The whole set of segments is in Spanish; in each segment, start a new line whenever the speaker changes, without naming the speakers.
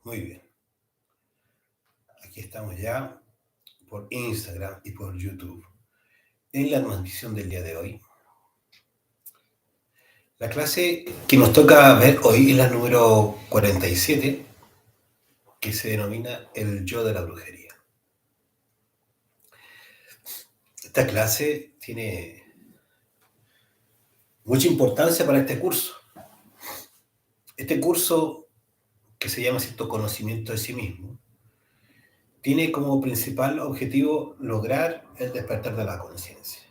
Muy bien. Aquí estamos ya por Instagram y por YouTube en la transmisión del día de hoy. La clase que nos toca ver hoy es la número 47, que se denomina El yo de la brujería. Esta clase tiene mucha importancia para este curso. Este curso, que se llama cierto conocimiento de sí mismo, tiene como principal objetivo lograr el despertar de la conciencia.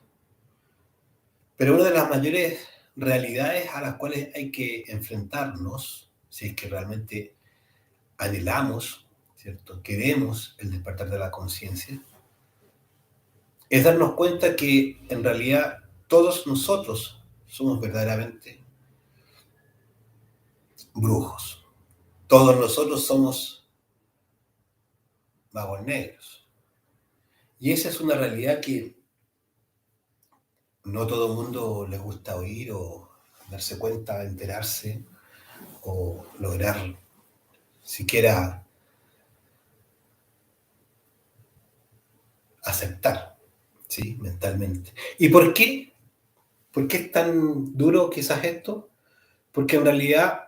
Pero una de las mayores realidades a las cuales hay que enfrentarnos, si es que realmente anhelamos, ¿cierto?, queremos el despertar de la conciencia, es darnos cuenta que en realidad todos nosotros somos verdaderamente brujos. Todos nosotros somos magos negros. Y esa es una realidad que no todo el mundo le gusta oír o darse cuenta, enterarse o lograr siquiera aceptar, ¿sí?, mentalmente. ¿Y por qué? ¿Por qué es tan duro quizás esto? Porque en realidad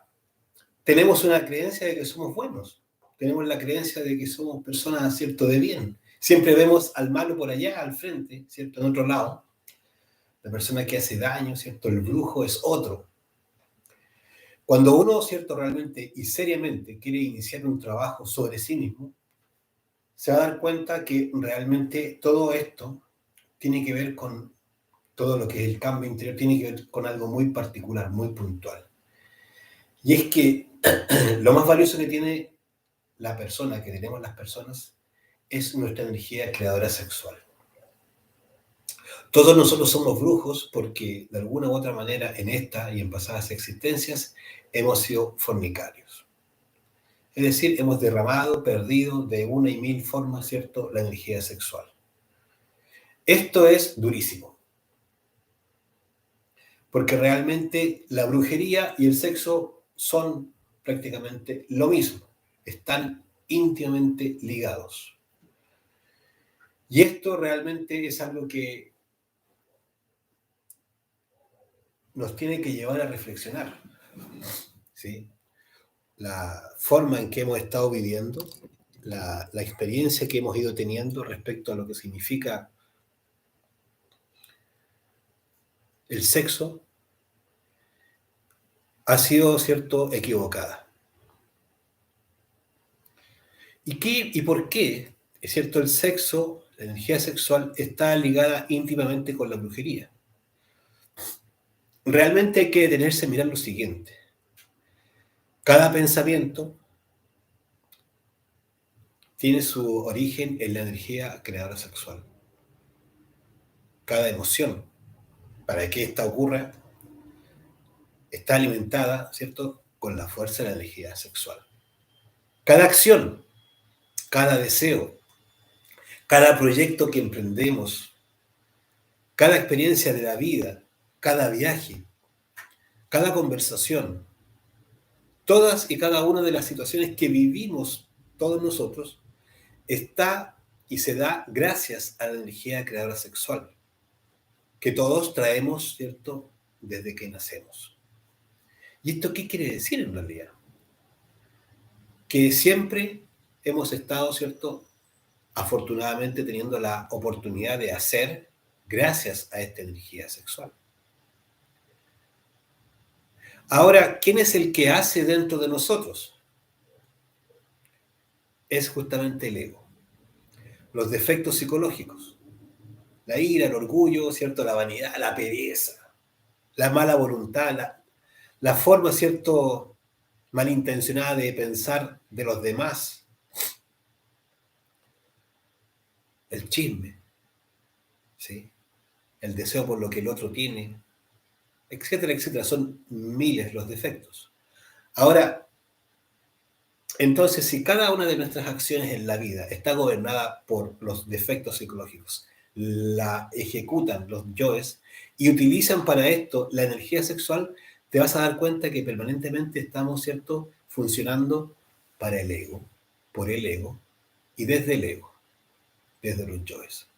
tenemos una creencia de que somos buenos. Tenemos la creencia de que somos personas, ¿cierto?, de bien. Siempre vemos al malo por allá, al frente, ¿cierto?, en otro lado. La persona que hace daño, ¿cierto?, el brujo es otro. Cuando uno, ¿cierto?, realmente y seriamente quiere iniciar un trabajo sobre sí mismo, se va a dar cuenta que realmente todo esto tiene que ver con todo lo que es el cambio interior, tiene que ver con algo muy particular, muy puntual. Y es que lo más valioso que tiene la persona, que tenemos las personas, es nuestra energía creadora sexual. Todos nosotros somos brujos porque de alguna u otra manera en esta y en pasadas existencias hemos sido fornicarios. Es decir, hemos derramado, perdido de una y mil formas, ¿cierto?, la energía sexual. Esto es durísimo, porque realmente la brujería y el sexo son prácticamente lo mismo, están íntimamente ligados. Y esto realmente es algo que nos tiene que llevar a reflexionar, ¿sí? La forma en que hemos estado viviendo, la experiencia que hemos ido teniendo respecto a lo que significa el sexo, ha sido, ¿cierto?, equivocada. ¿Y por qué? Es cierto, el sexo, la energía sexual, está ligada íntimamente con la brujería. Realmente hay que detenerse a mirar lo siguiente. Cada pensamiento tiene su origen en la energía creadora sexual. Cada emoción, para que ésta ocurra, está alimentada, ¿cierto?, con la fuerza de la energía sexual. Cada acción, cada deseo, cada proyecto que emprendemos, cada experiencia de la vida, cada viaje, cada conversación, todas y cada una de las situaciones que vivimos todos nosotros, está y se da gracias a la energía creadora sexual, que todos traemos, ¿cierto?, desde que nacemos. ¿Y esto qué quiere decir en realidad? Que siempre hemos estado, ¿cierto?, afortunadamente teniendo la oportunidad de hacer gracias a esta energía sexual. Ahora, ¿quién es el que hace dentro de nosotros? Es justamente el ego. Los defectos psicológicos. La ira, el orgullo, ¿cierto?, la vanidad, la pereza, la mala voluntad, la forma, ¿cierto?, malintencionada de pensar de los demás, el chisme, ¿sí?, el deseo por lo que el otro tiene, etcétera, etcétera. Son miles los defectos. Ahora, entonces, si cada una de nuestras acciones en la vida está gobernada por los defectos psicológicos, la ejecutan los yoes y utilizan para esto la energía sexual, te vas a dar cuenta que permanentemente estamos, ¿cierto?, funcionando para el ego, por el ego y desde el ego, desde los yoes.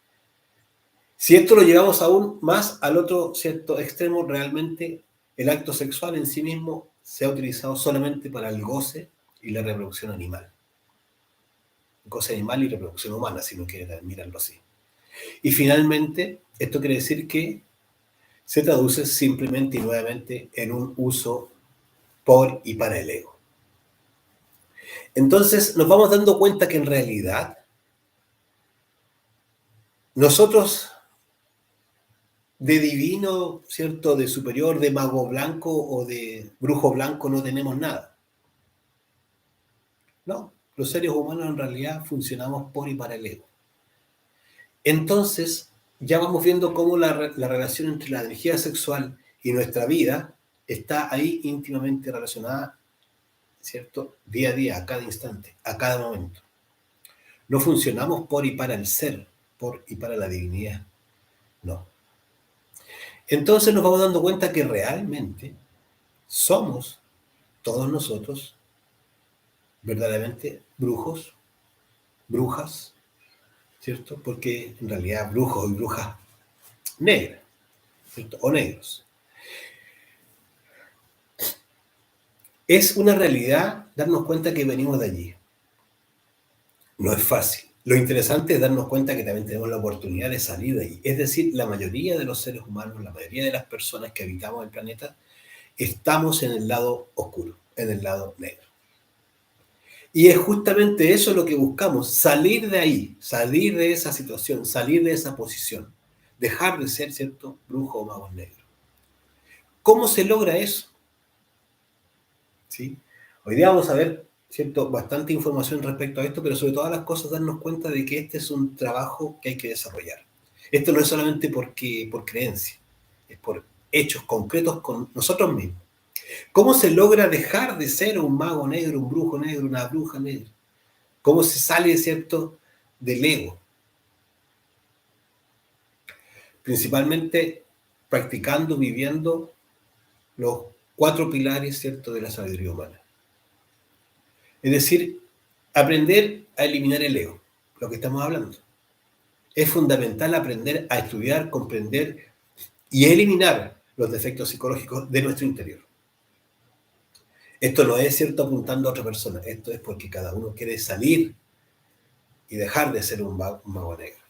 Si esto lo llevamos aún más al otro cierto extremo, realmente el acto sexual en sí mismo se ha utilizado solamente para el goce y la reproducción animal. Goce animal y reproducción humana, si no quieren mirarlo así. Y finalmente, esto quiere decir que se traduce simplemente y nuevamente en un uso por y para el ego. Entonces nos vamos dando cuenta que en realidad nosotros de divino, ¿cierto? De superior, de mago blanco o de brujo blanco no tenemos nada. No, los seres humanos en realidad funcionamos por y para el ego. Entonces ya vamos viendo cómo la relación entre la energía sexual y nuestra vida está ahí íntimamente relacionada, ¿cierto? Día a día, a cada instante, a cada momento. No funcionamos por y para el ser, por y para la divinidad, no. Entonces nos vamos dando cuenta que realmente somos todos nosotros verdaderamente brujos, brujas, ¿cierto? Porque en realidad brujos y brujas negras, ¿cierto? O negros. Es una realidad darnos cuenta que venimos de allí. No es fácil. Lo interesante es darnos cuenta que también tenemos la oportunidad de salir de allí. Es decir, la mayoría de los seres humanos, la mayoría de las personas que habitamos el planeta, estamos en el lado oscuro, en el lado negro. Y es justamente eso lo que buscamos, salir de ahí, salir de esa situación, salir de esa posición, dejar de ser, ¿cierto?, brujo o mago negro. ¿Cómo se logra eso? ¿Sí? Hoy día vamos a ver, ¿cierto?, bastante información respecto a esto, pero sobre todas las cosas darnos cuenta de que este es un trabajo que hay que desarrollar. Esto no es solamente por creencia, es por hechos concretos con nosotros mismos. ¿Cómo se logra dejar de ser un mago negro, un brujo negro, una bruja negra? ¿Cómo se sale, cierto, del ego? Principalmente practicando, viviendo los 4 pilares, ¿cierto?, de la sabiduría humana. Es decir, aprender a eliminar el ego, lo que estamos hablando. Es fundamental aprender a estudiar, comprender y eliminar los defectos psicológicos de nuestro interior. Esto no es, cierto, apuntando a otra persona, esto es porque cada uno quiere salir y dejar de ser un mago negro.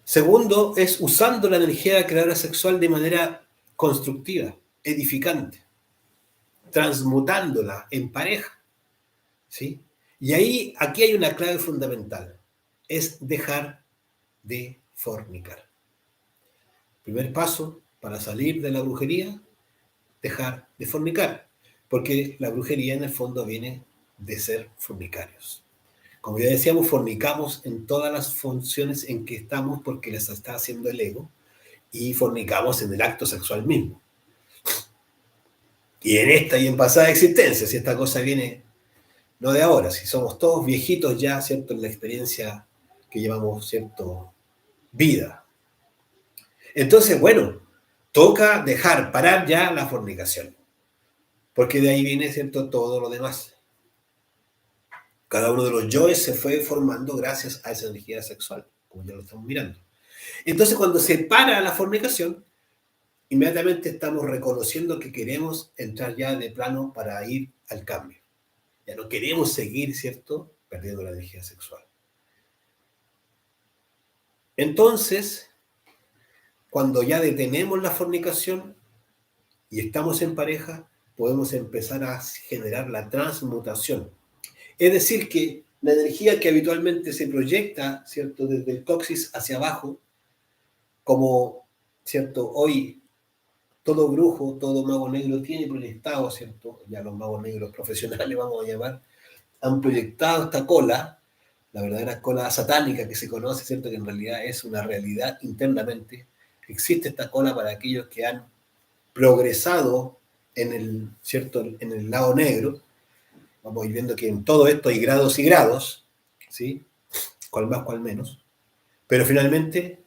Segundo, es usando la energía creadora sexual de manera constructiva, edificante, transmutándola en pareja, ¿sí? Y ahí, aquí hay una clave fundamental, es dejar de fornicar. Primer paso para salir de la brujería, dejar de fornicar, porque la brujería en el fondo viene de ser fornicarios. Como ya decíamos, fornicamos en todas las funciones en que estamos porque les está haciendo el ego y fornicamos en el acto sexual mismo. Y en esta y en pasada existencia, si esta cosa viene no de ahora, si somos todos viejitos ya, ¿cierto?, en la experiencia que llevamos, ¿cierto?, vida. Entonces, bueno, toca dejar, parar ya la fornicación, porque de ahí viene, ¿cierto?, todo lo demás. Cada uno de los yoes se fue formando gracias a esa energía sexual, como ya lo estamos mirando. Entonces, cuando se para la fornicación, inmediatamente estamos reconociendo que queremos entrar ya de plano para ir al cambio. Ya no queremos seguir, ¿cierto?, perdiendo la energía sexual. Entonces, cuando ya detenemos la fornicación y estamos en pareja, podemos empezar a generar la transmutación. Es decir, que la energía que habitualmente se proyecta, ¿cierto?, desde el coxis hacia abajo, como, ¿cierto?, hoy todo brujo, todo mago negro tiene proyectado, ¿cierto?, ya los magos negros profesionales, vamos a llamar, han proyectado esta cola, la verdadera cola satánica que se conoce, ¿cierto?, que en realidad es una realidad internamente. Existe esta cola para aquellos que han progresado en el, ¿cierto?, en el lado negro. Vamos a ir viendo que en todo esto hay grados y grados, ¿sí?, cual más, cual menos. Pero finalmente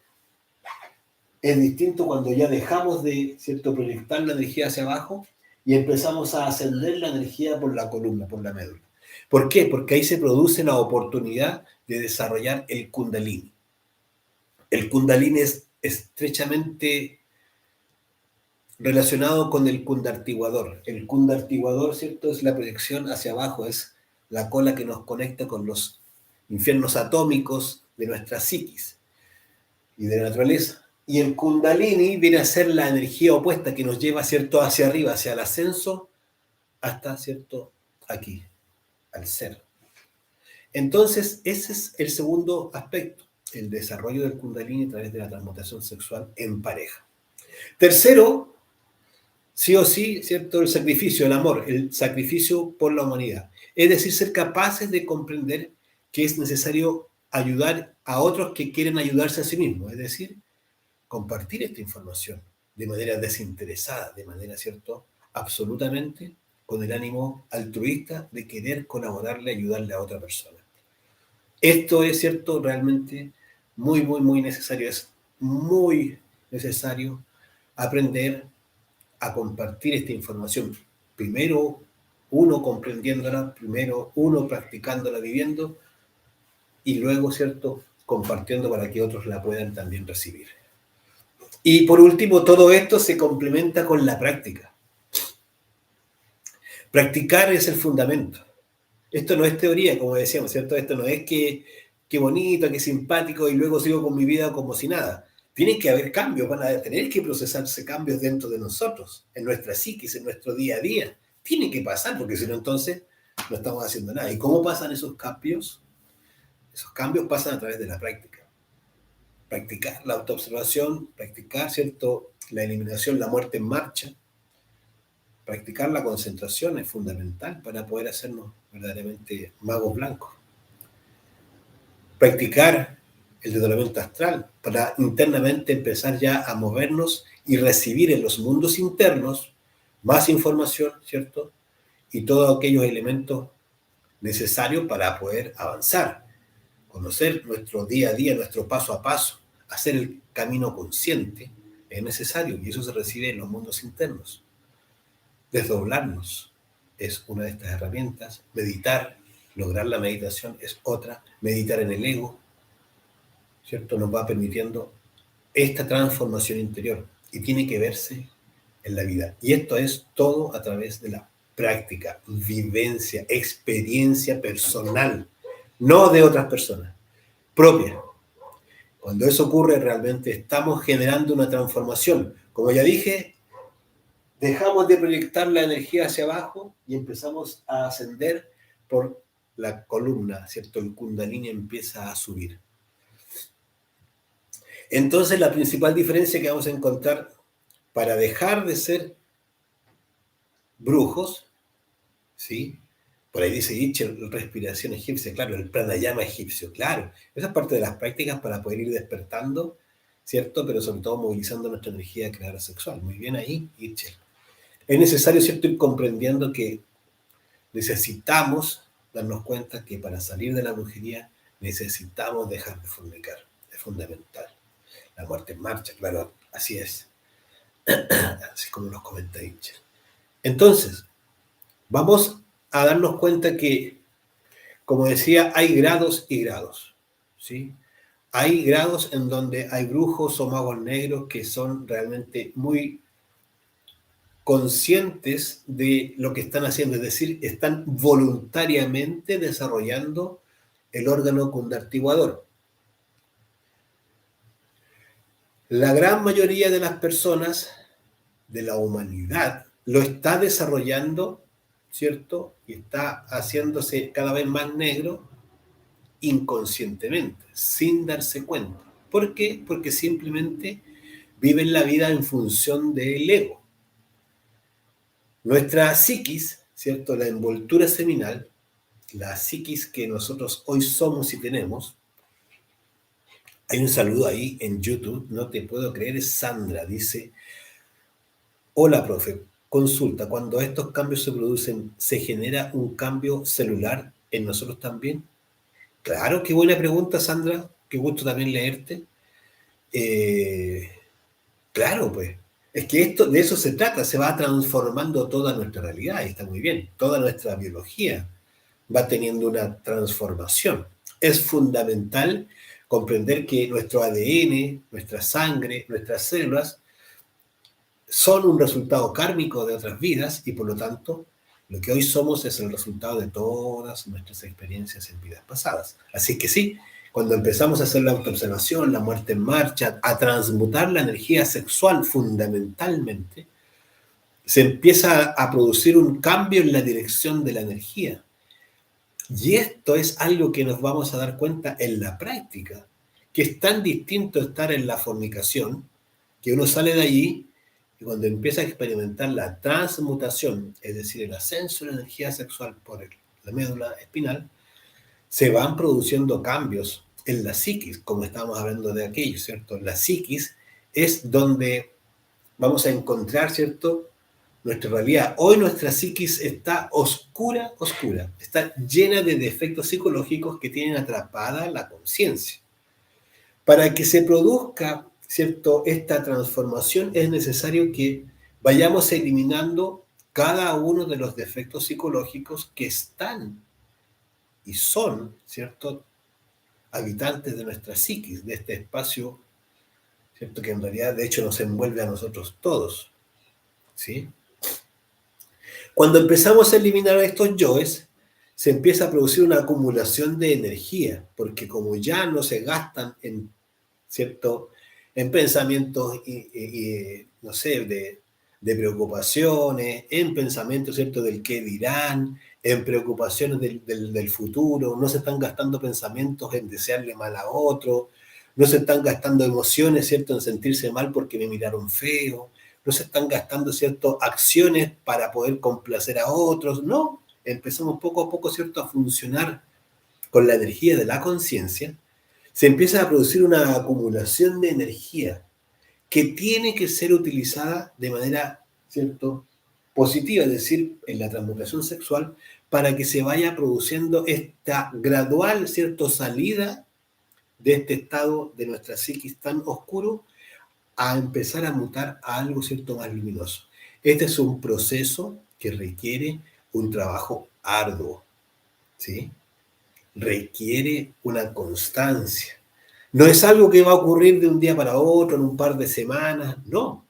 es distinto cuando ya dejamos de, ¿cierto?, proyectar la energía hacia abajo y empezamos a ascender la energía por la columna, por la médula. ¿Por qué? Porque ahí se produce la oportunidad de desarrollar el Kundalini. El Kundalini es estrechamente relacionado con el kundartiguador. El kundartiguador, ¿cierto? Es la proyección hacia abajo, es la cola que nos conecta con los infiernos atómicos de nuestra psiquis y de la naturaleza. Y el Kundalini viene a ser la energía opuesta que nos lleva, ¿cierto?, hacia arriba, hacia el ascenso, hasta, ¿cierto?, aquí, al ser. Entonces, ese es el segundo aspecto, el desarrollo del Kundalini a través de la transmutación sexual en pareja. Tercero, sí o sí, ¿cierto?, el sacrificio, el amor, el sacrificio por la humanidad. Es decir, ser capaces de comprender que es necesario ayudar a otros que quieren ayudarse a sí mismos, es decir, compartir esta información de manera desinteresada, de manera, ¿cierto?, absolutamente con el ánimo altruista de querer colaborarle, ayudarle a otra persona. Esto es, ¿cierto?, realmente muy, muy, muy necesario. Es muy necesario aprender a compartir esta información. Primero, uno comprendiéndola, primero, uno practicándola, viviendo, y luego, ¿cierto?, compartiendo para que otros la puedan también recibir. Y por último, todo esto se complementa con la práctica. Practicar es el fundamento. Esto no es teoría, como decíamos, ¿cierto? Esto no es que qué bonito, qué simpático, y luego sigo con mi vida como si nada. Tiene que haber cambios, van a tener que procesarse cambios dentro de nosotros, en nuestra psiquis, en nuestro día a día. Tiene que pasar, porque si no, entonces no estamos haciendo nada. ¿Y cómo pasan esos cambios? Esos cambios pasan a través de la práctica. Practicar la autoobservación, practicar, ¿cierto?, la eliminación, la muerte en marcha. Practicar la concentración es fundamental para poder hacernos verdaderamente magos blancos. Practicar el desdoblamiento astral para internamente empezar ya a movernos y recibir en los mundos internos más información, ¿cierto? Y todos aquellos elementos necesarios para poder avanzar, conocer nuestro día a día, nuestro paso a paso, hacer el camino consciente, es necesario y eso se recibe en los mundos internos. Desdoblarnos es una de estas herramientas, meditar, lograr la meditación es otra, meditar en el ego, ¿cierto? Nos va permitiendo esta transformación interior y tiene que verse en la vida. Y esto es todo a través de la práctica, vivencia, experiencia personal, no de otras personas, propia. Cuando eso ocurre, realmente estamos generando una transformación. Como ya dije, dejamos de proyectar la energía hacia abajo y empezamos a ascender por la columna, ¿cierto? El Kundalini empieza a subir. Entonces, la principal diferencia que vamos a encontrar para dejar de ser brujos, ¿sí? Por ahí dice Itcher, respiración egipcia, claro, el pranayama egipcio, claro. Esa es parte de las prácticas para poder ir despertando, ¿cierto? Pero sobre todo movilizando nuestra energía creadora sexual. Muy bien ahí, Itcher. Es necesario, ¿cierto?, ir comprendiendo que necesitamos darnos cuenta que para salir de la brujería necesitamos dejar de fornicar. Es fundamental. La muerte en marcha, claro, así es. Así como nos comenta Itcher. Entonces, vamos a darnos cuenta que, como decía, hay grados y grados, ¿sí? Hay grados en donde hay brujos o magos negros que son realmente muy conscientes de lo que están haciendo, es decir, están voluntariamente desarrollando el órgano condartiguador. La gran mayoría de las personas de la humanidad lo está desarrollando, ¿cierto? Y está haciéndose cada vez más negro inconscientemente, sin darse cuenta. ¿Por qué? Porque simplemente viven la vida en función del ego. Nuestra psiquis, ¿cierto? La envoltura seminal, la psiquis que nosotros hoy somos y tenemos. Hay un saludo ahí en YouTube, no te puedo creer, es Sandra, dice: hola, profe, consulta, cuando estos cambios se producen, ¿se genera un cambio celular en nosotros también? Claro, qué buena pregunta, Sandra, qué gusto también leerte. Claro, pues. Es que de eso se trata, se va transformando toda nuestra realidad, y está muy bien, toda nuestra biología va teniendo una transformación. Es fundamental comprender que nuestro ADN, nuestra sangre, nuestras células son un resultado kármico de otras vidas y por lo tanto lo que hoy somos es el resultado de todas nuestras experiencias en vidas pasadas. Así que sí, cuando empezamos a hacer la autoobservación, la muerte en marcha, a transmutar la energía sexual fundamentalmente, se empieza a producir un cambio en la dirección de la energía. Y esto es algo que nos vamos a dar cuenta en la práctica, que es tan distinto estar en la fornicación, que uno sale de allí y cuando empieza a experimentar la transmutación, es decir, el ascenso de la energía sexual por la médula espinal, se van produciendo cambios en la psiquis, como estábamos hablando de aquello, ¿cierto? La psiquis es donde vamos a encontrar, ¿cierto?, nuestra realidad. Hoy nuestra psiquis está oscura, oscura. Está llena de defectos psicológicos que tienen atrapada la conciencia. Para que se produzca, ¿cierto?, esta transformación es necesario que vayamos eliminando cada uno de los defectos psicológicos que están y son, ¿cierto?, habitantes de nuestra psiquis, de este espacio, ¿cierto?, que en realidad de hecho nos envuelve a nosotros todos, ¿sí? Cuando empezamos a eliminar estos yoes, se empieza a producir una acumulación de energía, porque como ya no se gastan en, ¿cierto?, en pensamientos, no sé, de preocupaciones, en pensamientos, ¿cierto?, del qué dirán, en preocupaciones del futuro, no se están gastando pensamientos en desearle mal a otro, no se están gastando emociones, ¿cierto?, en sentirse mal porque me miraron feo, no se están gastando, ¿cierto?, acciones para poder complacer a otros, no, empezamos poco a poco, ¿cierto?, a funcionar con la energía de la conciencia, se empieza a producir una acumulación de energía que tiene que ser utilizada de manera, ¿cierto?, positiva, es decir, en la transmutación sexual, para que se vaya produciendo esta gradual, ¿cierto?, salida de este estado de nuestra psiquis tan oscuro a empezar a mutar a algo, ¿cierto?, más luminoso. Este es un proceso que requiere un trabajo arduo, ¿sí? Requiere una constancia. No es algo que va a ocurrir de un día para otro, en un par de semanas, no.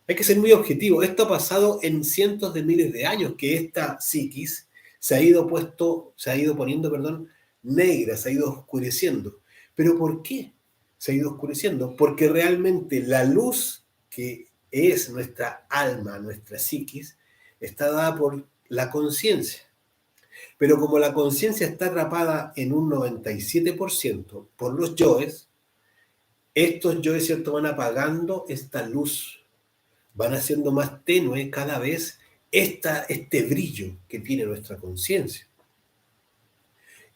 Hay que ser muy objetivo. Esto ha pasado en cientos de miles de años, que esta psiquis se ha ido poniendo, perdón, negra, se ha ido oscureciendo. ¿Pero por qué se ha ido oscureciendo? Porque realmente la luz que es nuestra alma, nuestra psiquis, está dada por la conciencia. Pero como la conciencia está atrapada en un 97% por los yoes, estos yoes, ¿cierto?, van apagando esta luz, van haciendo más tenue cada vez este brillo que tiene nuestra conciencia.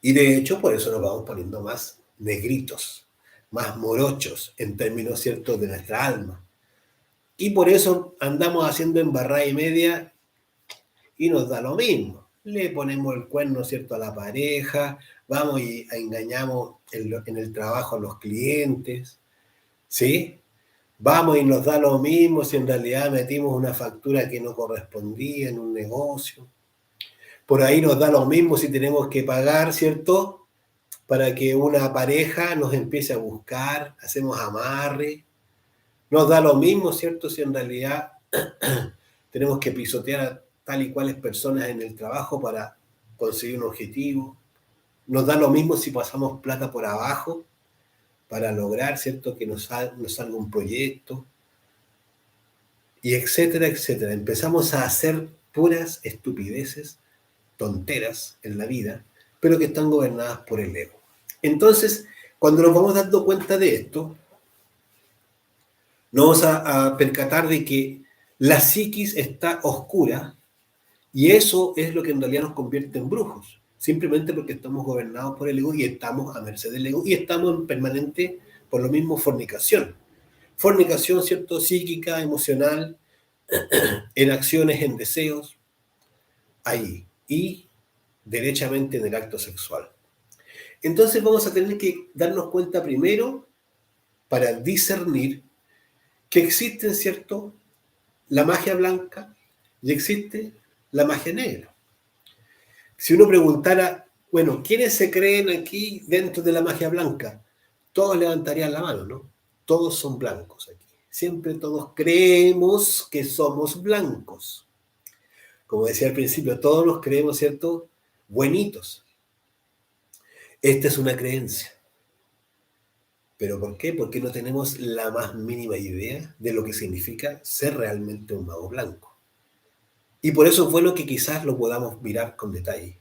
Y de hecho, por eso nos vamos poniendo más negritos, más morochos en términos, ¿cierto?, de nuestra alma. Y por eso andamos haciendo embarrada y media y nos da lo mismo. Le ponemos el cuerno, ¿cierto?, a la pareja, vamos y engañamos en el trabajo a los clientes, ¿sí? Vamos y nos da lo mismo si en realidad metimos una factura que no correspondía en un negocio. Por ahí nos da lo mismo si tenemos que pagar, ¿cierto?, para que una pareja nos empiece a buscar, hacemos amarre. Nos da lo mismo, ¿cierto?, si en realidad tenemos que pisotear a tal y cuales personas en el trabajo para conseguir un objetivo. Nos da lo mismo si pasamos plata por abajo para lograr, ¿cierto?, que nos salga un proyecto, y etcétera, etcétera. Empezamos a hacer puras estupideces, tonteras en la vida, pero que están gobernadas por el ego. Entonces, cuando nos vamos dando cuenta de esto, nos vamos a percatar de que la psiquis está oscura y eso es lo que en realidad nos convierte en brujos, simplemente porque estamos gobernados por el ego y estamos a merced del ego y estamos en permanente, por lo mismo, fornicación. Fornicación, ¿cierto?, psíquica, emocional, en acciones, en deseos, ahí, y derechamente en el acto sexual. Entonces vamos a tener que darnos cuenta primero, para discernir, que existen, ¿cierto?, la magia blanca y existe la magia negra. Si uno preguntara, bueno, ¿quiénes se creen aquí dentro de la magia blanca? Todos levantarían la mano, ¿no? Todos son blancos aquí. Siempre todos creemos que somos blancos. Como decía al principio, todos nos creemos, ¿cierto? Buenitos. Esta es una creencia. ¿Pero por qué? Porque no tenemos la más mínima idea de lo que significa ser realmente un mago blanco. Y por eso es bueno que quizás lo podamos mirar con detalle.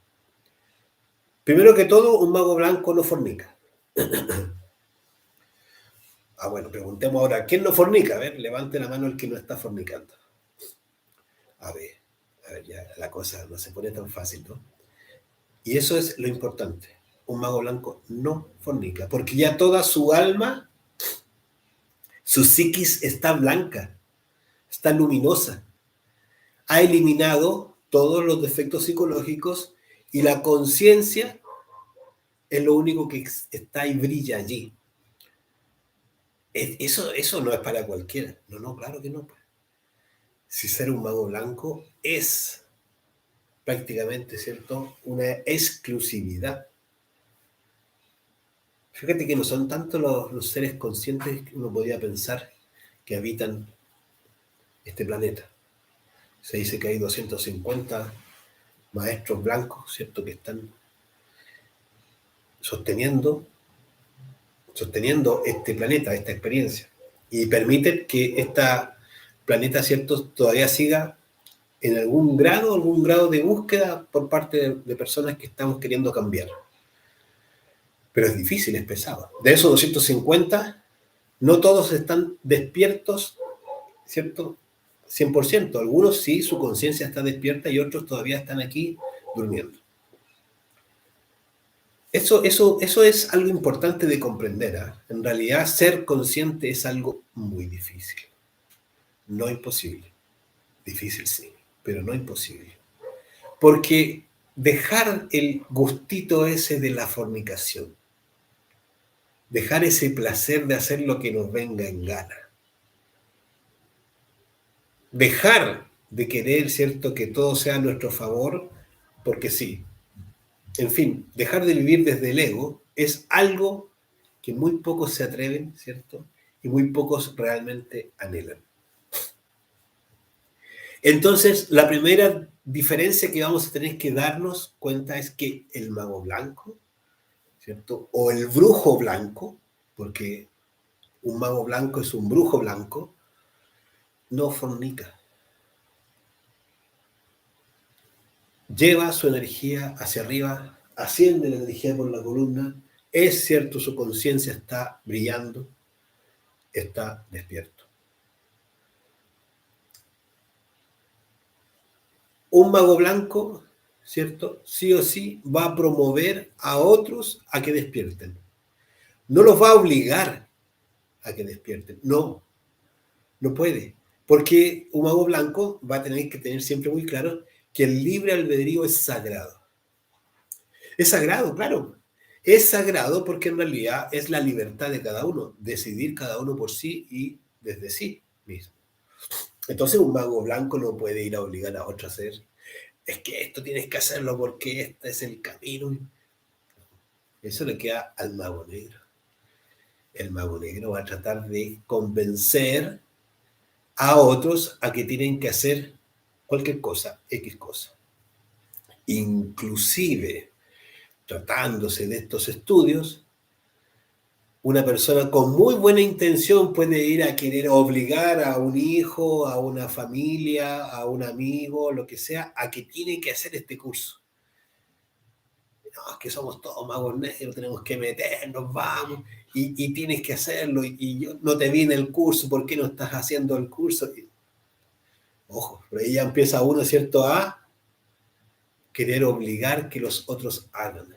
Primero que todo, un mago blanco no fornica. Bueno, preguntemos ahora, ¿quién no fornica? A ver, levante la mano el que no está fornicando. A ver, ya la cosa no se pone tan fácil, ¿no? Y eso es lo importante. Un mago blanco no fornica, porque ya toda su alma, su psiquis está blanca, está luminosa. Ha eliminado todos los defectos psicológicos y la conciencia es lo único que está y brilla allí. Eso no es para cualquiera. No, claro que no. Si ser un mago blanco es prácticamente, ¿cierto?, una exclusividad. Fíjate que no son tanto los seres conscientes que uno podría pensar que habitan este planeta. Se dice que hay 250 maestros blancos, ¿cierto?, que están sosteniendo este planeta, esta experiencia, y permiten que este planeta, ¿cierto?, todavía siga en algún grado de búsqueda por parte de personas que estamos queriendo cambiar. Pero es difícil, es pesado. De esos 250, no todos están despiertos, ¿cierto?, 100%. Algunos sí, su conciencia está despierta y otros todavía están aquí durmiendo. Eso es algo importante de comprender, ¿eh? En realidad, ser consciente es algo muy difícil. No imposible. Difícil sí, pero no imposible. Porque dejar el gustito ese de la fornicación, dejar ese placer de hacer lo que nos venga en gana, dejar de querer, ¿cierto?, que todo sea a nuestro favor, porque sí. En fin, dejar de vivir desde el ego es algo que muy pocos se atreven, ¿cierto?, y muy pocos realmente anhelan. Entonces, la primera diferencia que vamos a tener que darnos cuenta es que el mago blanco, ¿cierto?, o el brujo blanco, porque un mago blanco es un brujo blanco, no fornica. Lleva su energía hacia arriba, asciende la energía por la columna, es cierto, su conciencia está brillando, está despierto. Un mago blanco, ¿cierto?, sí o sí va a promover a otros a que despierten. No los va a obligar a que despierten, no puede, porque un mago blanco va a tener que tener siempre muy claro que el libre albedrío es sagrado. Es sagrado, claro. Es sagrado porque en realidad es la libertad de cada uno, decidir cada uno por sí y desde sí mismo. Entonces un mago blanco no puede ir a obligar a otro a hacer, es que esto tienes que hacerlo porque este es el camino. Eso le queda al mago negro. El mago negro va a tratar de convencer a otros a que tienen que hacer cualquier cosa, X cosa. Inclusive, tratándose de estos estudios, una persona con muy buena intención puede ir a querer obligar a un hijo, a una familia, a un amigo, lo que sea, a que tiene que hacer este curso. No, es que somos todos magos negros, tenemos que meternos, vamos, y tienes que hacerlo, y yo no te vi en el curso, ¿por qué no estás haciendo el curso? Ojo, pero ahí ya empieza uno, ¿cierto?, a querer obligar que los otros hagan.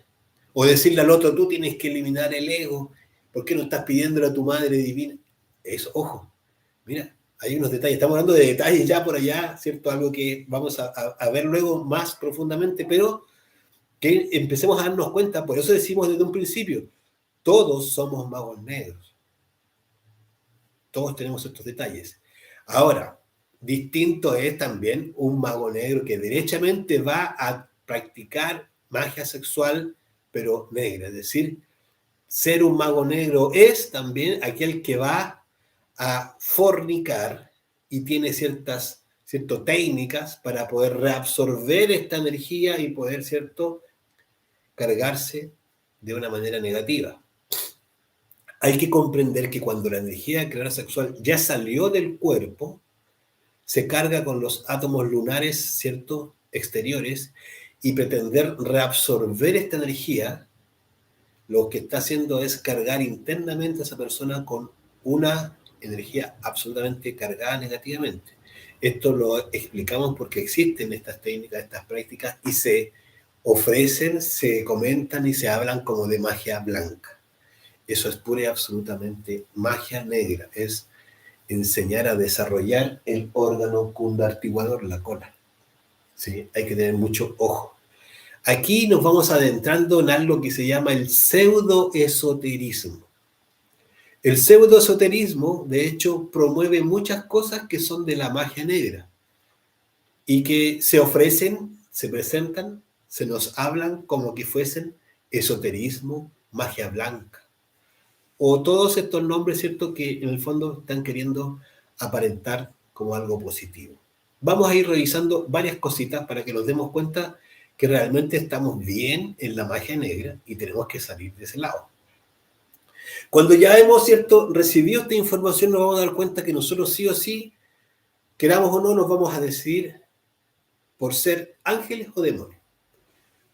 O decirle al otro, tú tienes que eliminar el ego, ¿por qué no estás pidiéndole a tu madre divina? Eso, ojo, mira, hay unos detalles, estamos hablando de detalles ya por allá, ¿cierto? Algo que vamos a ver luego más profundamente, pero que empecemos a darnos cuenta, por eso decimos desde un principio, todos somos magos negros. Todos tenemos estos detalles. Ahora, Distinto es también un mago negro que derechamente va a practicar magia sexual, pero negra. Es decir, ser un mago negro es también aquel que va a fornicar y tiene ciertas técnicas para poder reabsorber esta energía y poder, ¿cierto?, cargarse de una manera negativa. Hay que comprender que cuando la energía creadora sexual ya salió del cuerpo, se carga con los átomos lunares, ¿cierto?, exteriores, y pretender reabsorber esta energía, lo que está haciendo es cargar internamente a esa persona con una energía absolutamente cargada negativamente. Esto lo explicamos porque existen estas técnicas, estas prácticas, y se ofrecen, se comentan y se hablan como de magia blanca. Eso es pura y absolutamente magia negra, es enseñar a desarrollar el órgano cundartiguador, la cola. ¿Sí? Hay que tener mucho ojo. Aquí nos vamos adentrando en algo que se llama el pseudoesoterismo. El pseudoesoterismo, de hecho, promueve muchas cosas que son de la magia negra y que se ofrecen, se presentan, se nos hablan como que fuesen esoterismo, magia blanca, o todos estos nombres, ¿cierto?, que en el fondo están queriendo aparentar como algo positivo. Vamos a ir revisando varias cositas para que nos demos cuenta que realmente estamos bien en la magia negra y tenemos que salir de ese lado. Cuando ya hemos, ¿cierto?, recibido esta información, nos vamos a dar cuenta que nosotros sí o sí, queramos o no, nos vamos a decidir por ser ángeles o demonios.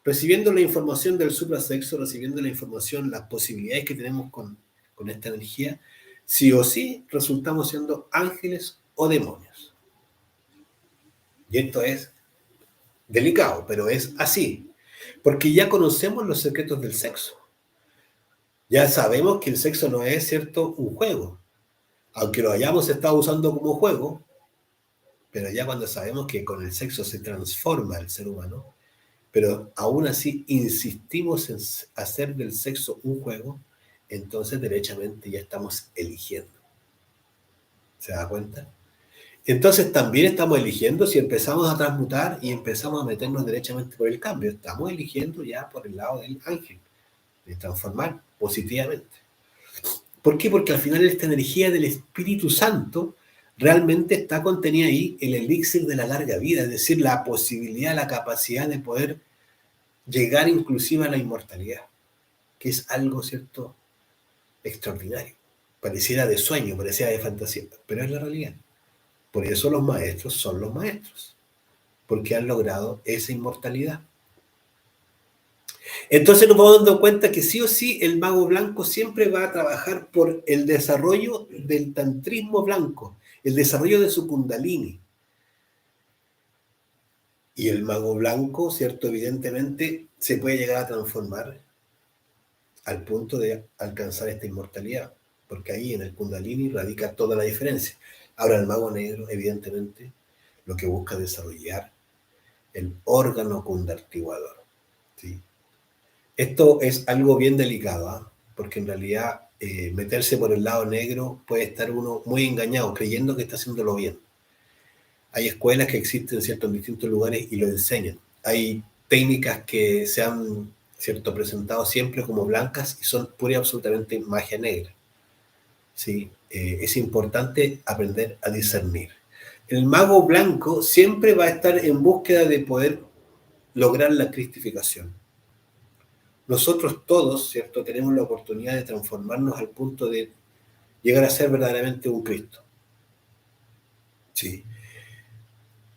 Recibiendo la información del suprasexo, recibiendo la información, las posibilidades que tenemos con esta energía, sí o sí resultamos siendo ángeles o demonios. Y esto es delicado, pero es así, porque ya conocemos los secretos del sexo. Ya sabemos que el sexo no es, ¿cierto?, un juego, aunque lo hayamos estado usando como juego, pero ya cuando sabemos que con el sexo se transforma el ser humano, pero aún así insistimos en hacer del sexo un juego, entonces derechamente ya estamos eligiendo. ¿Se da cuenta? Entonces también estamos eligiendo si empezamos a transmutar y empezamos a meternos derechamente por el cambio. Estamos eligiendo ya por el lado del ángel, de transformar positivamente. ¿Por qué? Porque al final esta energía del Espíritu Santo realmente está contenida ahí, el elixir de la larga vida, es decir, la posibilidad, la capacidad de poder llegar inclusive a la inmortalidad, que es algo, ¿cierto?, extraordinario. Pareciera de sueño, pareciera de fantasía, pero es la realidad. Por eso los maestros son los maestros, porque han logrado esa inmortalidad. Entonces nos vamos dando cuenta que sí o sí el mago blanco siempre va a trabajar por el desarrollo del tantrismo blanco, el desarrollo de su kundalini. Y el mago blanco, ¿cierto?, evidentemente se puede llegar a transformar al punto de alcanzar esta inmortalidad, porque ahí en el kundalini radica toda la diferencia. Ahora el mago negro, evidentemente, lo que busca es desarrollar el órgano cundartiguador, ¿sí? Esto es algo bien delicado, ¿eh? Porque en realidad meterse por el lado negro puede estar uno muy engañado, creyendo que está haciéndolo bien. Hay escuelas que existen, ¿cierto?, en distintos lugares y lo enseñan. Hay técnicas que se han, ¿cierto?, presentado siempre como blancas y son pura y absolutamente magia negra. ¿Sí? Es importante aprender a discernir. El mago blanco siempre va a estar en búsqueda de poder lograr la cristificación. Nosotros todos, ¿cierto?, tenemos la oportunidad de transformarnos al punto de llegar a ser verdaderamente un Cristo. Sí.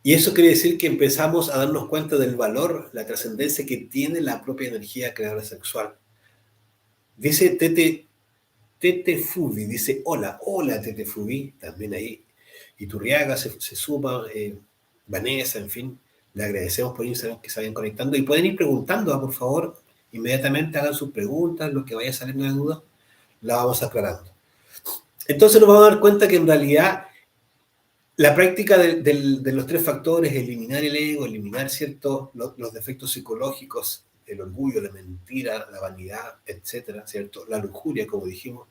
Y eso quiere decir que empezamos a darnos cuenta del valor, la trascendencia que tiene la propia energía creadora sexual. Dice Tete Fubi, dice hola Tete Fubi, también ahí. Iturriaga se suma, Vanessa, en fin. Le agradecemos por Instagram que se vayan conectando y pueden ir preguntando, por favor, inmediatamente hagan sus preguntas, lo que vaya saliendo de duda, la vamos aclarando. Entonces nos vamos a dar cuenta que en realidad la práctica de los tres factores, eliminar el ego, eliminar ciertos los defectos psicológicos, el orgullo, la mentira, la vanidad, etcétera, ¿cierto? La lujuria, como dijimos,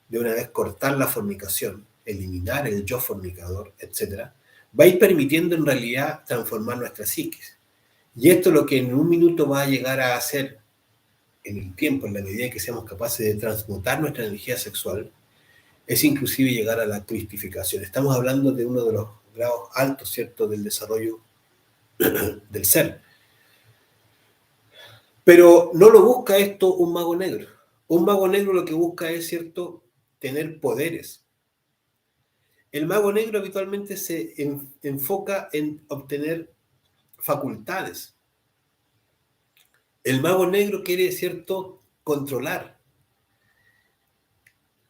de una vez cortar la fornicación, eliminar el yo fornicador, etcétera, va a ir permitiendo en realidad transformar nuestra psiquis. Y esto lo que en un minuto va a llegar a hacer en el tiempo, en la medida en que seamos capaces de transmutar nuestra energía sexual, es inclusive llegar a la cristificación. Estamos hablando de uno de los grados altos, ¿cierto?, del desarrollo del ser. Pero no lo busca esto un mago negro. Un mago negro lo que busca es, ¿cierto?, tener poderes. El mago negro habitualmente se enfoca en obtener facultades. El mago negro quiere, ¿cierto?, controlar.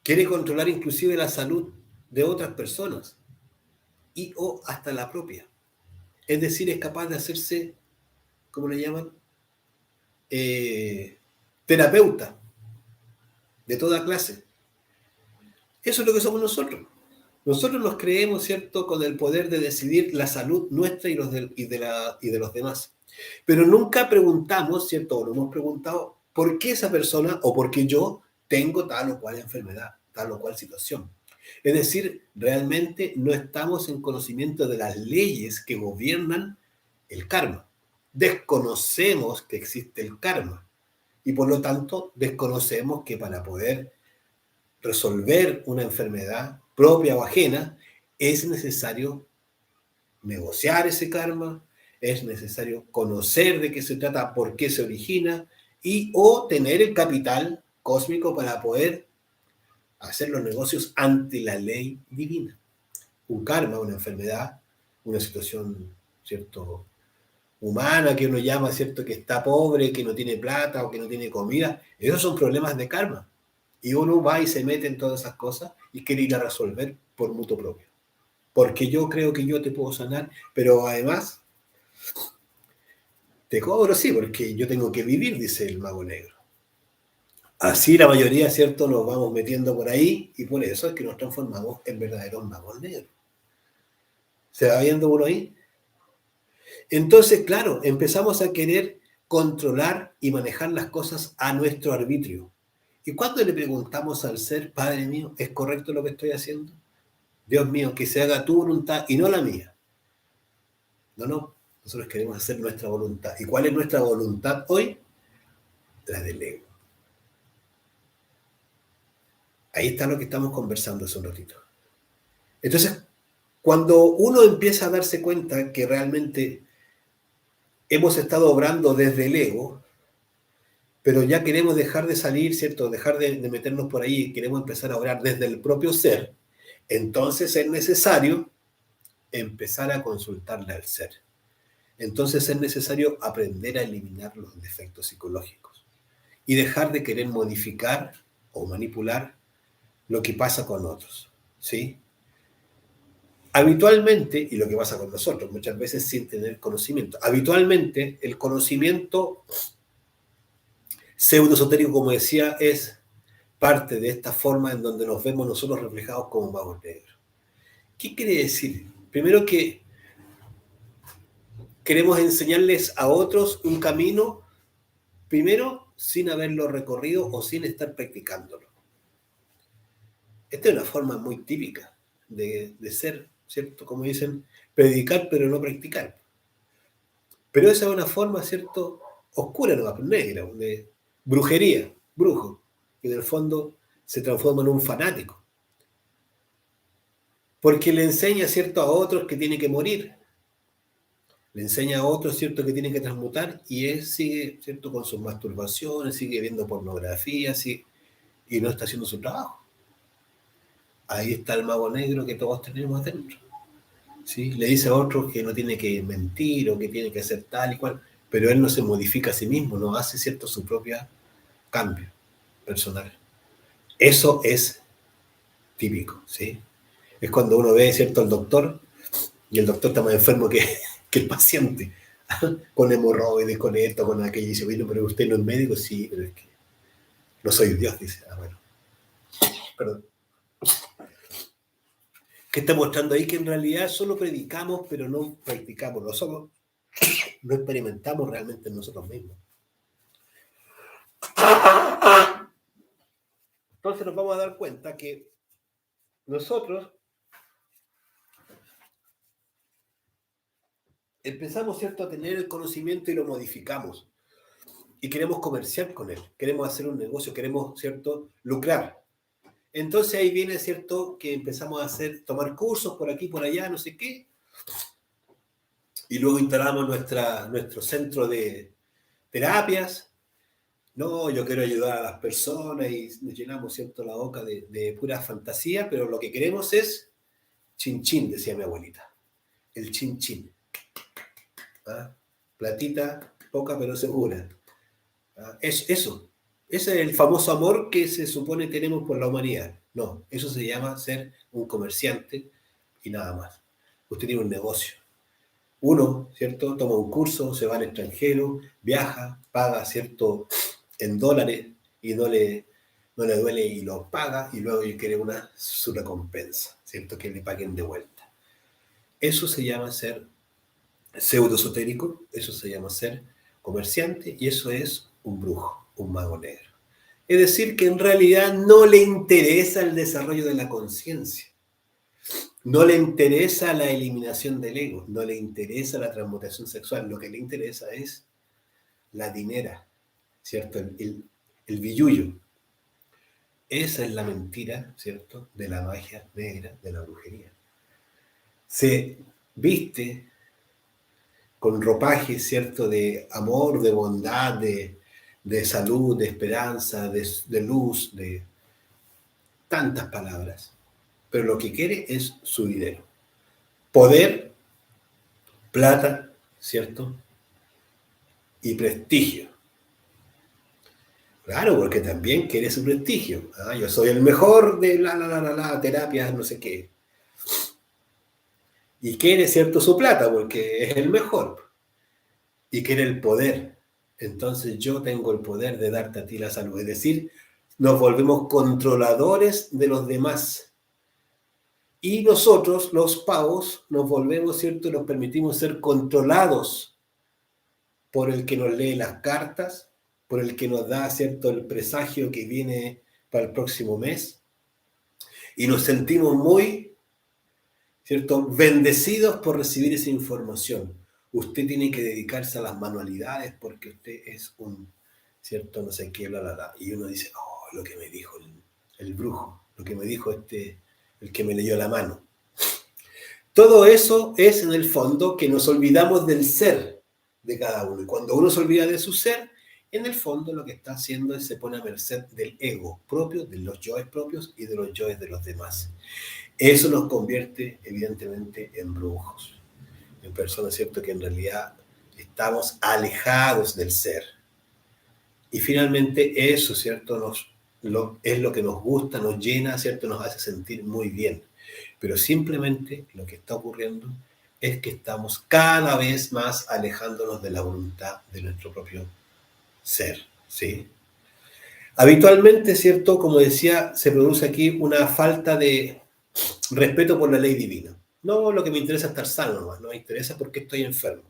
Quiere controlar inclusive la salud de otras personas y o hasta la propia. Es decir, es capaz de hacerse, ¿cómo le llaman? Terapeuta de toda clase. Eso es lo que somos nosotros. Nosotros nos creemos, ¿cierto?, con el poder de decidir la salud nuestra y de los demás. Pero nunca preguntamos, ¿cierto?, o no hemos preguntado por qué esa persona o por qué yo tengo tal o cual enfermedad, tal o cual situación. Es decir, realmente no estamos en conocimiento de las leyes que gobiernan el karma. Desconocemos que existe el karma y por lo tanto desconocemos que para poder resolver una enfermedad propia o ajena es necesario negociar ese karma, es necesario conocer de qué se trata, por qué se origina y o tener el capital cósmico para poder hacer los negocios ante la ley divina. Un karma, una enfermedad, una situación, ¿cierto?, humana que uno llama, ¿cierto?, que está pobre, que no tiene plata o que no tiene comida, esos son problemas de karma. Y uno va y se mete en todas esas cosas y quiere ir a resolver por mutuo propio. Porque yo creo que yo te puedo sanar, pero además te cobro, sí, porque yo tengo que vivir, dice el mago negro. Así la mayoría, ¿cierto?, nos vamos metiendo por ahí y por eso es que nos transformamos en verdaderos magos negros. ¿Se va viendo uno ahí? Entonces, claro, empezamos a querer controlar y manejar las cosas a nuestro arbitrio. Y cuando le preguntamos al ser, Padre mío, ¿es correcto lo que estoy haciendo? Dios mío, que se haga tu voluntad y no la mía. No, nosotros queremos hacer nuestra voluntad. ¿Y cuál es nuestra voluntad hoy? La del ego. Ahí está lo que estamos conversando hace un ratito. Entonces, cuando uno empieza a darse cuenta que realmente hemos estado obrando desde el ego, pero ya queremos dejar de salir, ¿cierto? Dejar de meternos por ahí y queremos empezar a obrar desde el propio ser, entonces es necesario empezar a consultarle al ser. Entonces es necesario aprender a eliminar los defectos psicológicos y dejar de querer modificar o manipular lo que pasa con otros, ¿sí? Habitualmente, y lo que pasa con nosotros, muchas veces sin tener conocimiento, habitualmente el conocimiento pseudo-esotérico, como decía, es parte de esta forma en donde nos vemos nosotros reflejados como magos negros. ¿Qué quiere decir? Primero que queremos enseñarles a otros un camino, primero sin haberlo recorrido o sin estar practicándolo. Esta es una forma muy típica de ser, ¿cierto? Como dicen, predicar pero no practicar. Pero esa es una forma, ¿cierto?, oscura, no negra, de brujería, brujo, que en el fondo se transforma en un fanático. Porque le enseña, ¿cierto?, a otros que tiene que morir. Le enseña a otros, ¿cierto?, que tienen que transmutar y él sigue, ¿cierto?, con sus masturbaciones, sigue viendo pornografía, y no está haciendo su trabajo. Ahí está el mago negro que todos tenemos adentro. ¿Sí? Le dice a otros que no tiene que mentir o que tiene que hacer tal y cual, pero él no se modifica a sí mismo, no hace, ¿cierto?, su propio cambio personal. Eso es típico, ¿sí? Es cuando uno ve, ¿cierto?, al doctor y el doctor está más enfermo que el paciente, con hemorroides, con esto, con aquello, y dice, bueno, pero usted no es médico, sí, pero es que no soy Dios, dice, bueno, perdón. Que está mostrando ahí que en realidad solo predicamos, pero no practicamos, no experimentamos realmente en nosotros mismos. Entonces nos vamos a dar cuenta que nosotros empezamos, ¿cierto?, a tener el conocimiento y lo modificamos. Y queremos comerciar con él, queremos hacer un negocio, queremos, ¿cierto?, lucrar. Entonces ahí viene, ¿cierto?, que empezamos a tomar cursos por aquí, por allá, no sé qué, y luego instalamos nuestro centro de terapias. No, yo quiero ayudar a las personas y nos llenamos, ¿cierto?, la boca de pura fantasía, pero lo que queremos es chin chin, decía mi abuelita, el chin chin. ¿Ah? Platita, poca pero segura. ¿Ah? Es eso. Ese es el famoso amor que se supone tenemos por la humanidad. No, eso se llama ser un comerciante y nada más. Usted tiene un negocio. Uno, ¿cierto? Toma un curso, se va al extranjero, viaja, paga, ¿cierto?, en dólares y no le duele y lo paga y luego quiere su recompensa, ¿cierto? Que le paguen de vuelta. Eso se llama ser pseudoesotérico, eso se llama ser comerciante y eso es un brujo, un mago negro. Es decir, que en realidad no le interesa el desarrollo de la conciencia, no le interesa la eliminación del ego, no le interesa la transmutación sexual, lo que le interesa es la dinera, ¿cierto? El billullo. Esa es la mentira, ¿cierto?, de la magia negra, de la brujería. Se viste con ropaje, ¿cierto?, de amor, de bondad, de salud, de esperanza, de luz, de tantas palabras. Pero lo que quiere es su dinero. Poder, plata, ¿cierto? Y prestigio. Claro, porque también quiere su prestigio. ¿Ah? Yo soy el mejor de la terapia, no sé qué. Y quiere, ¿cierto?, su plata, porque es el mejor. Y quiere el poder. Entonces yo tengo el poder de darte a ti la salud. Es decir, nos volvemos controladores de los demás. Y nosotros, los pavos, nos volvemos, ¿cierto?, nos permitimos ser controlados por el que nos lee las cartas, por el que nos da, ¿cierto?, el presagio que viene para el próximo mes. Y nos sentimos muy, ¿cierto?, bendecidos por recibir esa información. Usted tiene que dedicarse a las manualidades porque usted es un, ¿cierto?, no sé qué, bla, bla, bla. Y uno dice, oh, lo que me dijo el brujo, lo que me dijo el que me leyó la mano. Todo eso es, en el fondo, que nos olvidamos del ser de cada uno. Y cuando uno se olvida de su ser, en el fondo lo que está haciendo es se pone a merced del ego propio, de los yoes propios y de los yoes de los demás. Eso nos convierte, evidentemente, en brujos, en personas, ¿cierto?, que en realidad estamos alejados del ser. Y finalmente eso, ¿cierto?, es lo que nos gusta, nos llena, ¿cierto?, nos hace sentir muy bien. Pero simplemente lo que está ocurriendo es que estamos cada vez más alejándonos de la voluntad de nuestro propio ser, ¿sí? Habitualmente, ¿cierto?, como decía, se produce aquí una falta de respeto por la ley divina. No, lo que me interesa es estar sano nomás, no me interesa porque estoy enfermo.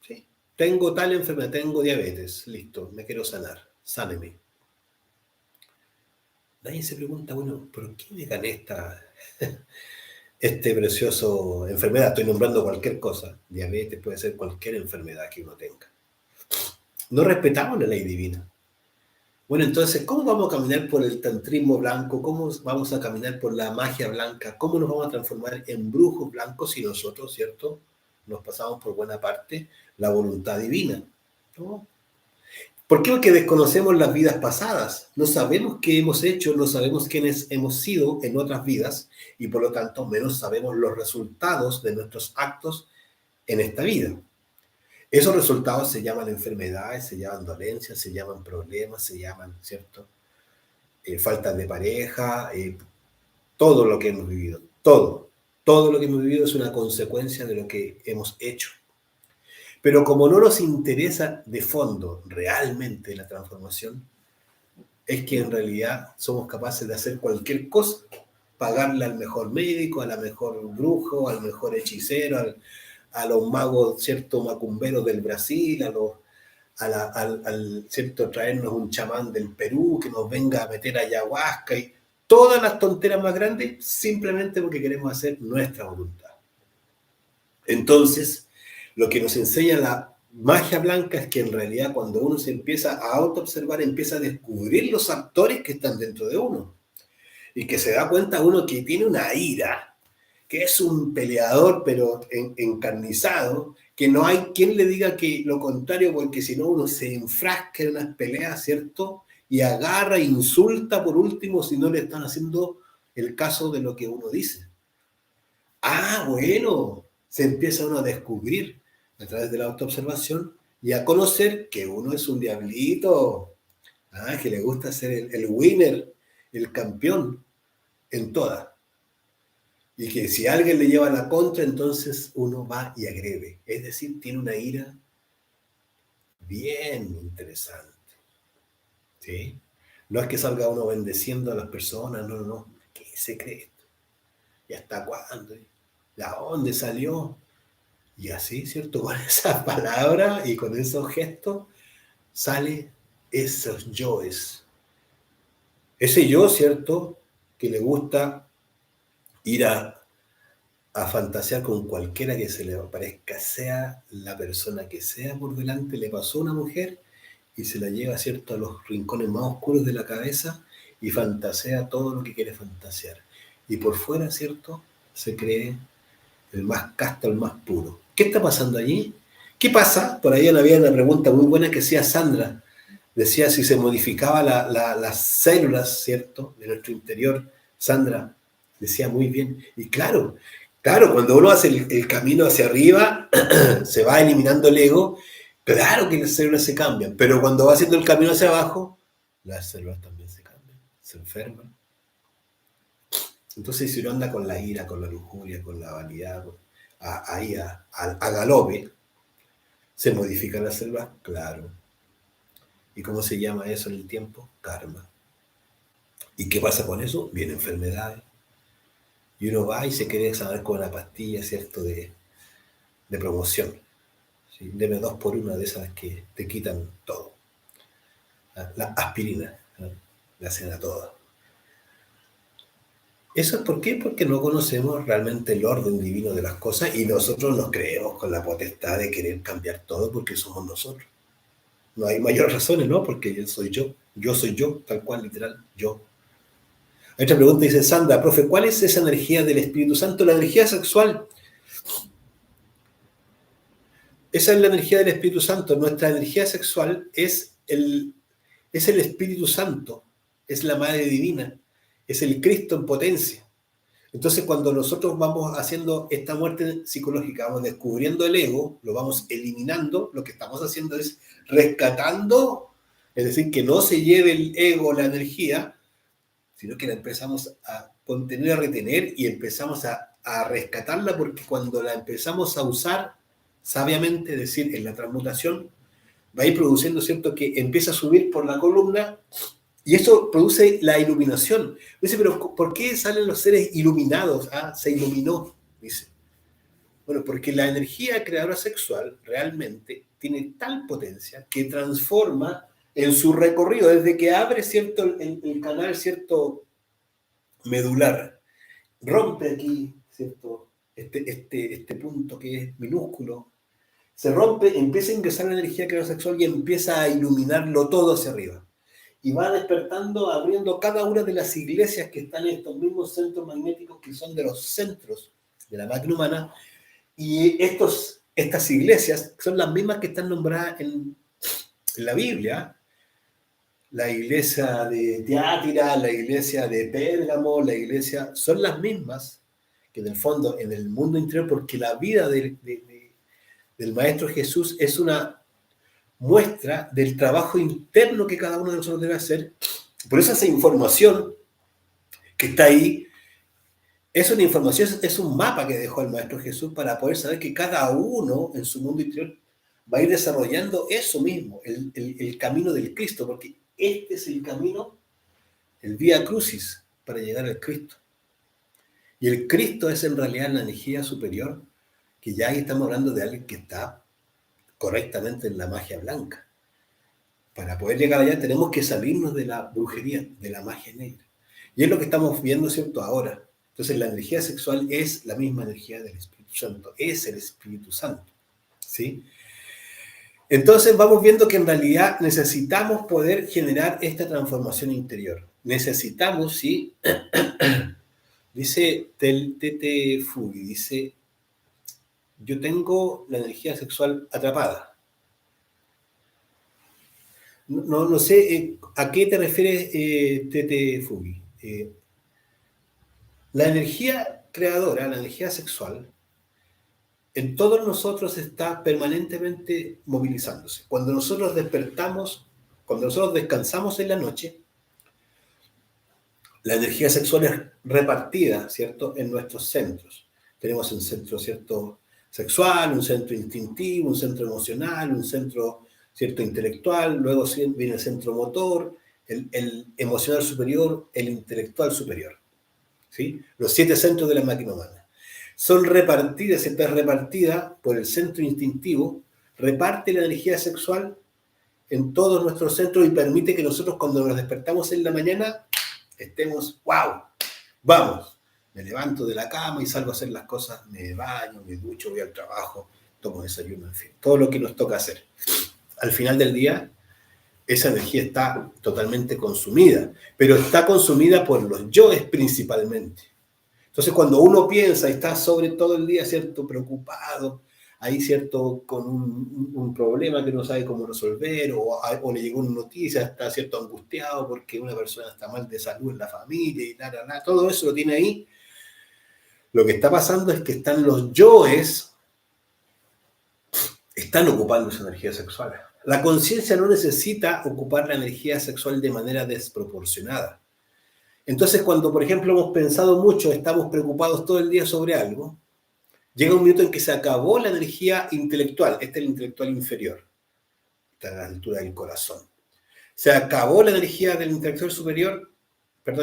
¿Sí? Tengo tal enfermedad, tengo diabetes, listo, me quiero sanar, sáneme. Nadie se pregunta, bueno, ¿por qué me gané este precioso enfermedad? Estoy nombrando cualquier cosa, diabetes puede ser cualquier enfermedad que uno tenga. No respetamos la ley divina. Bueno, entonces, ¿cómo vamos a caminar por el tantrismo blanco? ¿Cómo vamos a caminar por la magia blanca? ¿Cómo nos vamos a transformar en brujos blancos si nosotros, ¿cierto?, nos pasamos por buena parte la voluntad divina? ¿No? ¿Por qué? Porque desconocemos las vidas pasadas. No sabemos qué hemos hecho, no sabemos quiénes hemos sido en otras vidas y por lo tanto menos sabemos los resultados de nuestros actos en esta vida. Esos resultados se llaman enfermedades, se llaman dolencias, se llaman problemas, se llaman, ¿cierto?, faltas de pareja, todo lo que hemos vivido, todo lo que hemos vivido es una consecuencia de lo que hemos hecho. Pero como no nos interesa de fondo realmente la transformación, es que en realidad somos capaces de hacer cualquier cosa, pagarle al mejor médico, a la mejor brujo, al mejor hechicero, a los magos, ¿cierto?, macumberos del Brasil, ¿cierto?, traernos un chamán del Perú que nos venga a meter ayahuasca y todas las tonteras más grandes simplemente porque queremos hacer nuestra voluntad. Entonces, lo que nos enseña la magia blanca es que en realidad cuando uno se empieza a autoobservar, empieza a descubrir los actores que están dentro de uno. Y que se da cuenta uno que tiene una ira, que es un peleador pero encarnizado, que no hay quien le diga que lo contrario, porque si no uno se enfrasca en unas peleas, ¿cierto? Y agarra e insulta por último si no le están haciendo el caso de lo que uno dice. Ah, bueno, se empieza uno a descubrir a través de la autoobservación y a conocer que uno es un diablito, que le gusta ser el winner, el campeón en todas. Y que si alguien le lleva la contra, entonces uno va y agrede. Es decir, tiene una ira bien interesante. ¿Sí? No es que salga uno bendeciendo a las personas, no, no, no. ¿Qué se cree esto? ¿Y hasta cuándo? ¿De dónde salió? Y así, ¿cierto? Con esas palabras y con esos gestos sale esos yoes. Ese yo, ¿cierto? Que le gusta ir a fantasear con cualquiera que se le parezca, sea la persona que sea por delante. Le pasó a una mujer y se la lleva, ¿cierto?, a los rincones más oscuros de la cabeza y fantasea todo lo que quiere fantasear. Y por fuera, ¿cierto?, se cree el más casto, el más puro. ¿Qué está pasando allí? ¿Qué pasa? Por ahí había una pregunta muy buena que hacía Sandra. Decía si se modificaba las células, ¿cierto?, de nuestro interior. Sandra decía muy bien. Y claro, cuando uno hace el camino hacia arriba, se va eliminando el ego. Claro que las células se cambian, pero cuando va haciendo el camino hacia abajo, las células también se cambian, se enferman. Entonces, si uno anda con la ira, con la lujuria, con la vanidad, ahí a galope, ¿se modifican las células? Claro. ¿Y cómo se llama eso en el tiempo? Karma. ¿Y qué pasa con eso? Vienen enfermedades. Y uno va y se quiere saber con una pastilla, ¿cierto?, de promoción. ¿Sí? Deme 2 por 1 de esas que te quitan todo. La aspirina, ¿no? La hacen a todas. ¿Eso es por qué? Porque no conocemos realmente el orden divino de las cosas y nosotros nos creemos con la potestad de querer cambiar todo porque somos nosotros. No hay mayores razones, ¿no? Porque yo soy yo, tal cual, literal, yo. Hay otra pregunta, dice Sandra, profe, ¿cuál es esa energía del Espíritu Santo? La energía sexual. Esa es la energía del Espíritu Santo. Nuestra energía sexual es el Espíritu Santo, es la Madre Divina, es el Cristo en potencia. Entonces, cuando nosotros vamos haciendo esta muerte psicológica, vamos descubriendo el ego, lo vamos eliminando, lo que estamos haciendo es rescatando, es decir, que no se lleve el ego la energía, sino que la empezamos a contener, a retener y empezamos a rescatarla, porque cuando la empezamos a usar sabiamente, es decir, en la transmutación, va a ir produciendo, ¿cierto?, que empieza a subir por la columna y eso produce la iluminación. Dice, pero ¿por qué salen los seres iluminados? Se iluminó, dice. Bueno, porque la energía creadora sexual realmente tiene tal potencia que transforma en su recorrido, desde que abre, ¿cierto?, el canal, ¿cierto?, medular, rompe aquí, ¿cierto?, este punto que es minúsculo, se rompe, empieza a ingresar la energía creadora sexual y empieza a iluminarlo todo hacia arriba. Y va despertando, abriendo cada una de las iglesias que están en estos mismos centros magnéticos que son de los centros de la máquina humana. Y estas iglesias son las mismas que están nombradas en la Biblia. La iglesia de Tiátira, la iglesia de Pérgamo, son las mismas que en el fondo, en el mundo interior, porque la vida del Maestro Jesús es una muestra del trabajo interno que cada uno de nosotros debe hacer. Por eso esa información que está ahí es una información, es un mapa que dejó el Maestro Jesús para poder saber que cada uno en su mundo interior va a ir desarrollando eso mismo, el camino del Cristo, porque este es el camino, el Vía Crucis, para llegar al Cristo. Y el Cristo es en realidad la energía superior, que ya ahí estamos hablando de alguien que está correctamente en la magia blanca. Para poder llegar allá tenemos que salirnos de la brujería, de la magia negra. Y es lo que estamos viendo, ¿cierto?, ahora. Entonces la energía sexual es la misma energía del Espíritu Santo, es el Espíritu Santo, ¿sí? Entonces vamos viendo que en realidad necesitamos poder generar esta transformación interior. Necesitamos, ¿sí? Dice Tete Fugi, dice, yo tengo la energía sexual atrapada. No sé a qué te refieres, Tete Fugi. La energía creadora, la energía sexual, en todos nosotros está permanentemente movilizándose. Cuando nosotros despertamos, cuando nosotros descansamos en la noche, la energía sexual es repartida, ¿cierto?, en nuestros centros. Tenemos un centro, ¿cierto?, sexual, un centro instintivo, un centro emocional, un centro, ¿cierto?, intelectual, luego viene el centro motor, el emocional superior, el intelectual superior, ¿sí? Los 7 centros de la máquina humana. Son repartidas, está repartida por el centro instintivo, reparte la energía sexual en todos nuestros centros y permite que nosotros cuando nos despertamos en la mañana estemos, wow, vamos, me levanto de la cama y salgo a hacer las cosas, me baño, me ducho, voy al trabajo, tomo desayuno, en fin, todo lo que nos toca hacer. Al final del día, esa energía está totalmente consumida, pero está consumida por los yoes principalmente. Entonces, cuando uno piensa y está sobre todo el día, ¿cierto?, preocupado, ahí, ¿cierto?, con un problema que no sabe cómo resolver, o le llegó una noticia, está, ¿cierto?, angustiado porque una persona está mal de salud en la familia y nada, todo eso lo tiene ahí. Lo que está pasando es que están los yoes, están ocupando esa energía sexual. La conciencia no necesita ocupar la energía sexual de manera desproporcionada. Entonces, cuando, por ejemplo, hemos pensado mucho, estamos preocupados todo el día sobre algo, llega un minuto en que se acabó la energía intelectual, este es el intelectual inferior, está a la altura del corazón. Se acabó la energía del intelectual superior,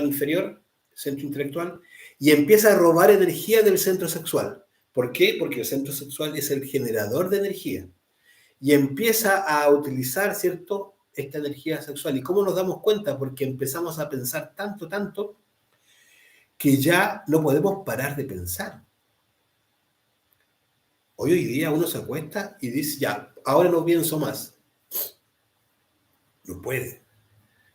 inferior, centro intelectual, y empieza a robar energía del centro sexual. ¿Por qué? Porque el centro sexual es el generador de energía. Y empieza a utilizar, ¿cierto?, esta energía sexual. ¿Y cómo nos damos cuenta? Porque empezamos a pensar tanto, que ya no podemos parar de pensar. Hoy día uno se acuesta y dice, ya, ahora no pienso más. No puede.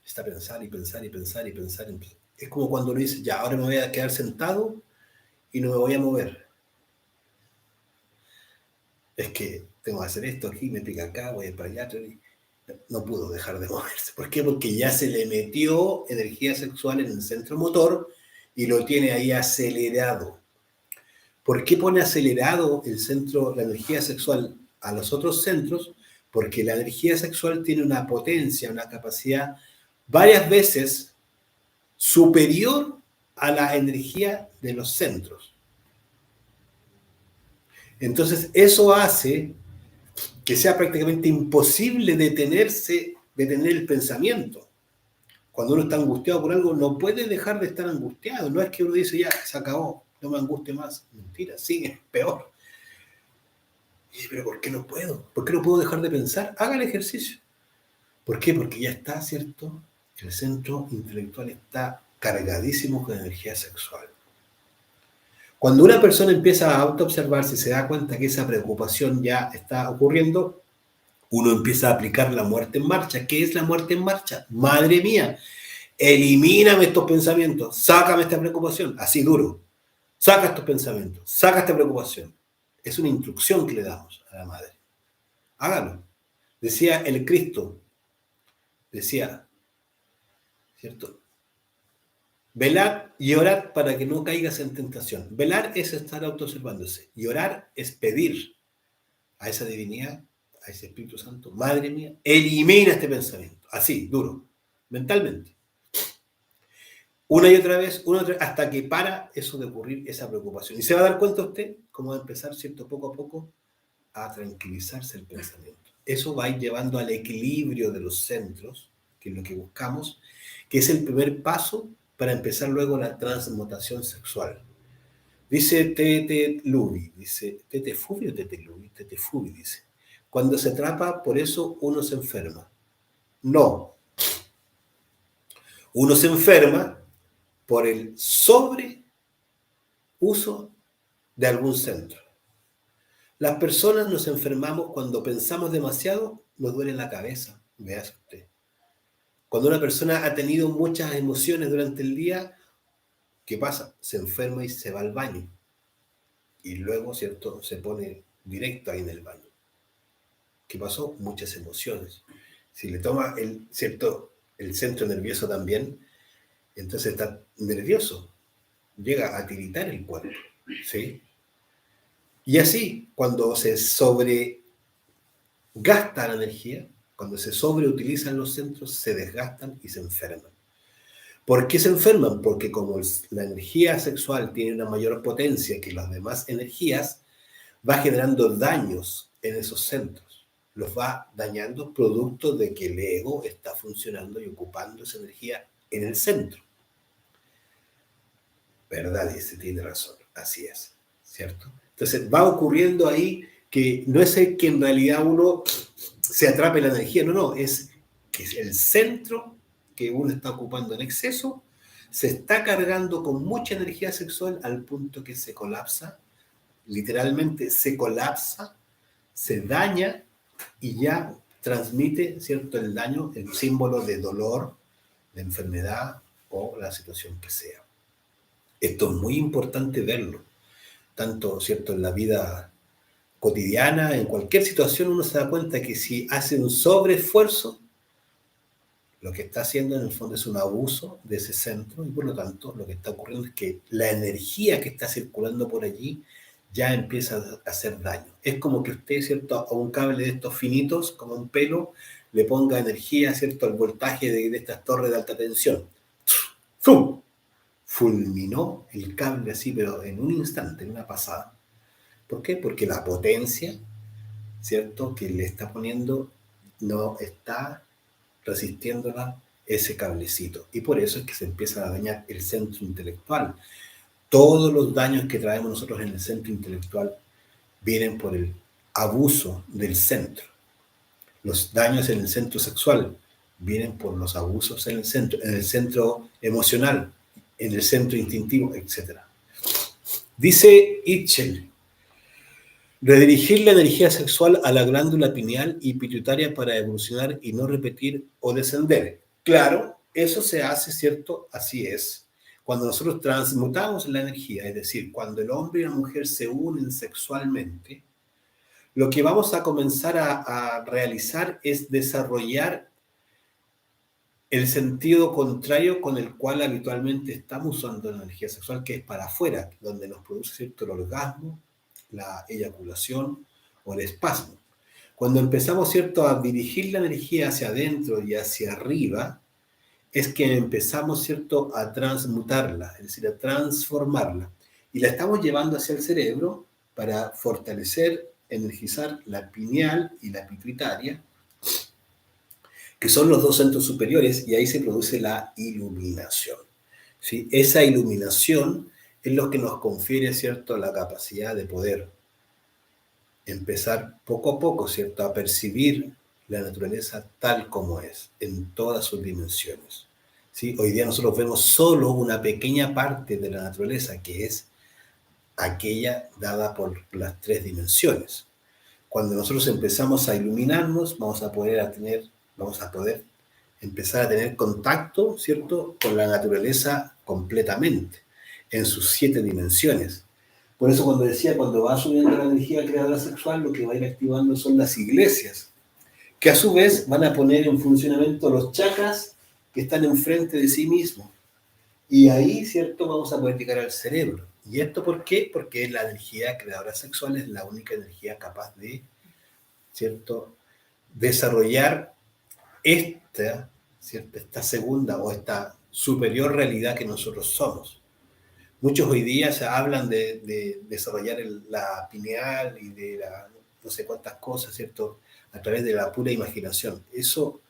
Está pensar y pensar y pensar y pensar. Es como cuando uno dice, ya, ahora me voy a quedar sentado y no me voy a mover. Es que tengo que hacer esto aquí, me pica acá, voy para allá. No pudo dejar de moverse. ¿Por qué? Porque ya se le metió energía sexual en el centro motor y lo tiene ahí acelerado. ¿Por qué pone acelerado el centro, la energía sexual a los otros centros? Porque la energía sexual tiene una potencia, una capacidad varias veces superior a la energía de los centros. Entonces, eso hace que sea prácticamente imposible detener el pensamiento. Cuando uno está angustiado por algo, no puede dejar de estar angustiado. No es que uno dice, ya, se acabó, no me angustie más. Mentira, sigue, peor. Pero ¿por qué no puedo? ¿Por qué no puedo dejar de pensar? Haga el ejercicio. ¿Por qué? Porque ya está, ¿cierto? El centro intelectual está cargadísimo con energía sexual. Cuando una persona empieza a autoobservarse y se da cuenta que esa preocupación ya está ocurriendo, uno empieza a aplicar la muerte en marcha. ¿Qué es la muerte en marcha? Madre mía, elimíname estos pensamientos, sácame esta preocupación, así duro. Saca estos pensamientos, saca esta preocupación. Es una instrucción que le damos a la madre. Hágalo. Decía el Cristo, decía, ¿cierto? Velar y orar para que no caigas en tentación. Velar es estar autoobservándose y orar es pedir a esa divinidad, a ese Espíritu Santo, madre mía, elimina este pensamiento, así, duro, mentalmente. Una y otra vez, hasta que para eso de ocurrir esa preocupación. Y se va a dar cuenta usted cómo va a empezar, ¿cierto?, poco a poco a tranquilizarse el pensamiento. Eso va a ir llevando al equilibrio de los centros, que es lo que buscamos, que es el primer paso para empezar luego la transmutación sexual. Dice Tete Lubi, dice, Tete Fubi o Tete Lubi, Tete Fubi dice, cuando se atrapa, por eso uno se enferma. No. Uno se enferma por el sobreuso de algún centro. Las personas nos enfermamos cuando pensamos demasiado, nos duele la cabeza, véase usted. Cuando una persona ha tenido muchas emociones durante el día, ¿qué pasa? Se enferma y se va al baño. Y luego, ¿cierto? Se pone directo ahí en el baño. ¿Qué pasó? Muchas emociones. Si le toma ¿cierto? El centro nervioso también, entonces está nervioso. Llega a tiritar el cuerpo, ¿sí? Y así, cuando se sobregasta la energía, cuando se sobreutilizan los centros, se desgastan y se enferman. ¿Por qué se enferman? Porque como la energía sexual tiene una mayor potencia que las demás energías, va generando daños en esos centros. Los va dañando producto de que el ego está funcionando y ocupando esa energía en el centro. ¿Verdad? Dice, tiene razón. Así es, ¿cierto? Entonces va ocurriendo ahí que no es que en realidad uno se atrape la energía, no, es que el centro que uno está ocupando en exceso se está cargando con mucha energía sexual al punto que se colapsa, literalmente se colapsa, se daña y ya transmite, ¿cierto?, el daño, el símbolo de dolor, de enfermedad o la situación que sea. Esto es muy importante verlo, tanto, ¿cierto?, en la vida cotidiana, en cualquier situación uno se da cuenta que si hace un sobreesfuerzo, lo que está haciendo en el fondo es un abuso de ese centro y por lo tanto lo que está ocurriendo es que la energía que está circulando por allí ya empieza a hacer daño. Es como que usted, ¿cierto?, a un cable de estos finitos, como un pelo, le ponga energía, ¿cierto?, al voltaje de estas torres de alta tensión. ¡Fum! Fulminó el cable así, pero en un instante, en una pasada. ¿Por qué? Porque la potencia, ¿cierto?, que le está poniendo no está resistiéndola ese cablecito. Y por eso es que se empieza a dañar el centro intelectual. Todos los daños que traemos nosotros en el centro intelectual vienen por el abuso del centro. Los daños en el centro sexual vienen por los abusos en el centro emocional, en el centro instintivo, etc. Dice Itchell, redirigir la energía sexual a la glándula pineal y pituitaria para evolucionar y no repetir o descender. Claro, eso se hace, ¿cierto? Así es. Cuando nosotros transmutamos la energía, es decir, cuando el hombre y la mujer se unen sexualmente, lo que vamos a comenzar a realizar es desarrollar el sentido contrario con el cual habitualmente estamos usando la energía sexual, que es para afuera, donde nos produce, ¿cierto?, el orgasmo, la eyaculación o el espasmo. Cuando empezamos, ¿cierto?, a dirigir la energía hacia adentro y hacia arriba, es que empezamos, ¿cierto?, a transmutarla, es decir, a transformarla. Y la estamos llevando hacia el cerebro para fortalecer, energizar la pineal y la pituitaria, que son los dos centros superiores, y ahí se produce la iluminación, ¿sí? Esa iluminación es lo que nos confiere, ¿cierto?, la capacidad de poder empezar poco a poco, ¿cierto?, a percibir la naturaleza tal como es, en todas sus dimensiones, ¿sí? Hoy día nosotros vemos solo una pequeña parte de la naturaleza, que es aquella dada por las tres dimensiones. Cuando nosotros empezamos a iluminarnos, vamos a poder empezar a tener contacto, ¿cierto?, con la naturaleza completamente, en sus 7 dimensiones. Por eso cuando va subiendo la energía creadora sexual, lo que va a ir activando son las iglesias, que a su vez van a poner en funcionamiento los chakras que están enfrente de sí mismos. Y ahí, ¿cierto?, vamos a poder llegar al cerebro. ¿Y esto por qué? Porque la energía creadora sexual es la única energía capaz de, ¿cierto?, desarrollar esta segunda o esta superior realidad que nosotros somos. Muchos hoy día se hablan de desarrollar la pineal y de no sé cuántas cosas, ¿cierto?, a través de la pura imaginación. Eso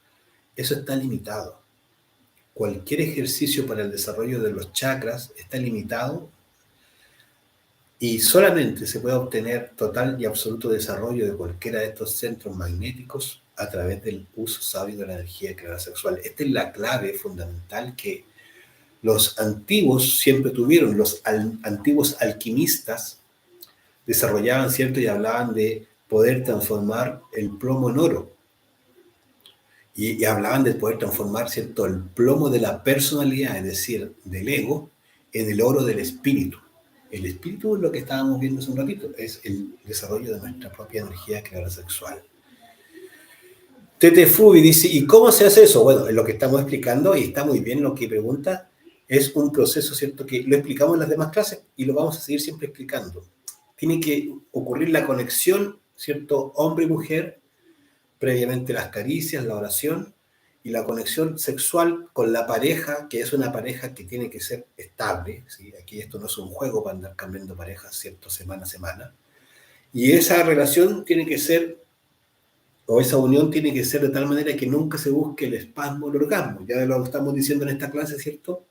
está limitado. Cualquier ejercicio para el desarrollo de los chakras está limitado y solamente se puede obtener total y absoluto desarrollo de cualquiera de estos centros magnéticos a través del uso sabio de la energía creadora sexual. Esta es la clave fundamental que los antiguos siempre tuvieron. Los antiguos alquimistas desarrollaban, ¿cierto? Y hablaban de poder transformar el plomo en oro. Y hablaban de poder transformar, ¿cierto?, el plomo de la personalidad, es decir, del ego, en el oro del espíritu. El espíritu es lo que estábamos viendo hace un ratito, es el desarrollo de nuestra propia energía creadora sexual. Tete Fubi dice, ¿y cómo se hace eso? Bueno, es lo que estamos explicando y está muy bien lo que pregunta. Es un proceso, ¿cierto?, que lo explicamos en las demás clases y lo vamos a seguir siempre explicando. Tiene que ocurrir la conexión, ¿cierto?, hombre y mujer, previamente las caricias, la oración y la conexión sexual con la pareja, que es una pareja que tiene que ser estable, ¿sí? Aquí esto no es un juego para andar cambiando parejas, ¿cierto?, semana a semana. Y esa relación tiene que ser, o esa unión tiene que ser de tal manera que nunca se busque el espasmo, el orgasmo. Ya lo estamos diciendo en esta clase, ¿cierto?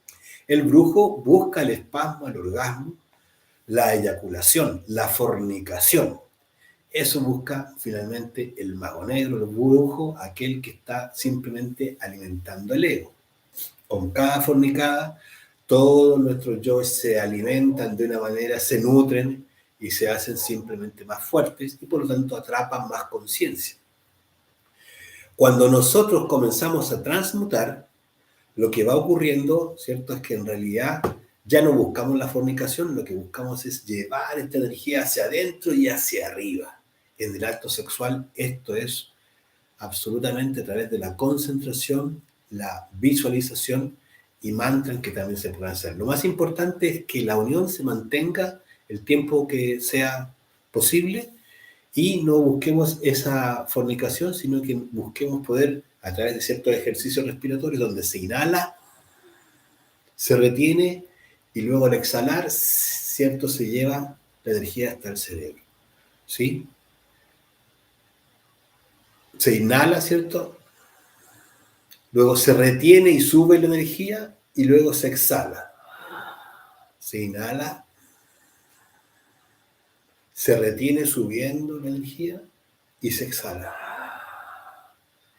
El brujo busca el espasmo, el orgasmo, la eyaculación, la fornicación. Eso busca finalmente el mago negro, el brujo, aquel que está simplemente alimentando el ego. Con cada fornicada, todos nuestros yoes se alimentan de una manera, se nutren y se hacen simplemente más fuertes y por lo tanto atrapan más conciencia. Cuando nosotros comenzamos a transmutar, lo que va ocurriendo, ¿cierto?, es que en realidad ya no buscamos la fornicación, lo que buscamos es llevar esta energía hacia adentro y hacia arriba. En el acto sexual esto es absolutamente a través de la concentración, la visualización y mantras que también se pueden hacer. Lo más importante es que la unión se mantenga el tiempo que sea posible y no busquemos esa fornicación, sino que busquemos poder, a través de ciertos ejercicios respiratorios, donde se inhala, se retiene y luego al exhalar, ¿cierto?, se lleva la energía hasta el cerebro. ¿Sí? Se inhala, ¿cierto? Luego se retiene y sube la energía y luego se exhala. Se inhala, se retiene subiendo la energía y se exhala.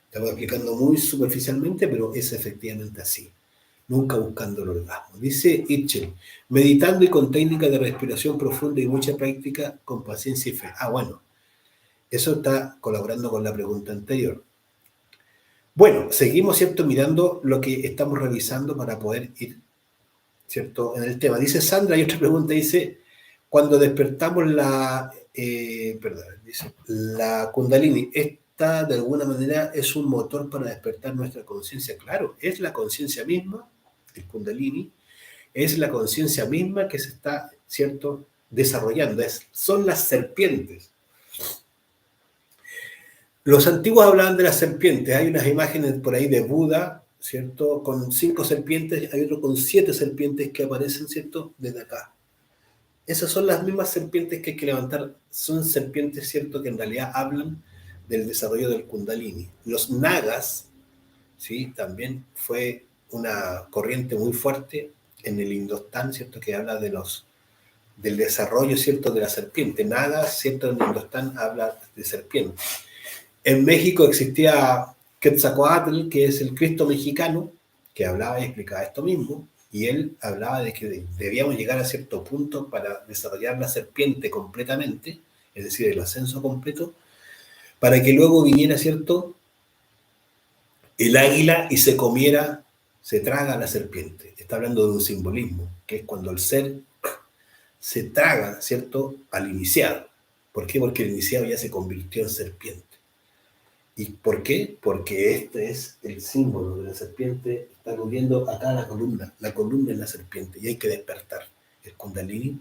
Estamos explicando muy superficialmente, pero es efectivamente así. Nunca buscando el orgasmo. Dice Itchel, meditando y con técnica de respiración profunda y mucha práctica con paciencia y fe. Bueno, eso está colaborando con la pregunta anterior. Bueno, seguimos, ¿cierto?, mirando lo que estamos revisando para poder ir, ¿cierto?, en el tema. Dice Sandra, hay otra pregunta, dice, cuando despertamos dice, la Kundalini, ¿esta de alguna manera es un motor para despertar nuestra conciencia? Claro, es la conciencia misma, el Kundalini, es la conciencia misma que se está, ¿cierto?, desarrollando. Son las serpientes. Los antiguos hablaban de las serpientes. Hay unas imágenes por ahí de Buda, ¿cierto?, con 5 serpientes, hay otro con 7 serpientes que aparecen, ¿cierto?, desde acá. Esas son las mismas serpientes que hay que levantar. Son serpientes, ¿cierto?, que en realidad hablan del desarrollo del Kundalini. Los Nagas, ¿sí?, también fue una corriente muy fuerte en el Indostán, ¿cierto?, que habla del desarrollo, ¿cierto?, de la serpiente. Nagas, ¿cierto?, en el Indostán habla de serpiente. En México existía Quetzalcóatl, que es el Cristo mexicano, que hablaba y explicaba esto mismo, y él hablaba de que debíamos llegar a cierto punto para desarrollar la serpiente completamente, es decir, el ascenso completo, para que luego viniera, ¿cierto?, el águila y se comiera, se traga a la serpiente. Está hablando de un simbolismo, que es cuando el ser se traga, ¿cierto?, al iniciado. ¿Por qué? Porque el iniciado ya se convirtió en serpiente. ¿Y por qué? Porque este es el símbolo de la serpiente, está aludiendo acá a la columna es la serpiente, y hay que despertar el Kundalini,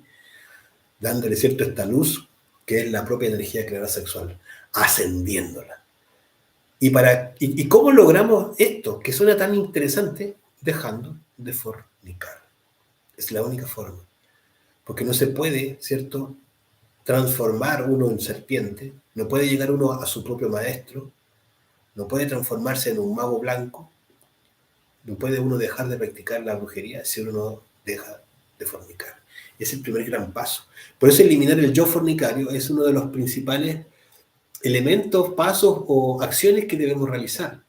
dándole, ¿cierto?, esta luz, que es la propia energía creadora sexual, ascendiéndola. ¿Y cómo logramos esto, que suena tan interesante? Dejando de fornicar. Es la única forma. Porque no se puede, ¿cierto?, transformar uno en serpiente, no puede llegar uno a su propio maestro, no puede transformarse en un mago blanco, no puede uno dejar de practicar la brujería si uno no deja de fornicar. Es el primer gran paso. Por eso eliminar el yo fornicario es uno de los principales elementos, pasos o acciones que debemos realizar.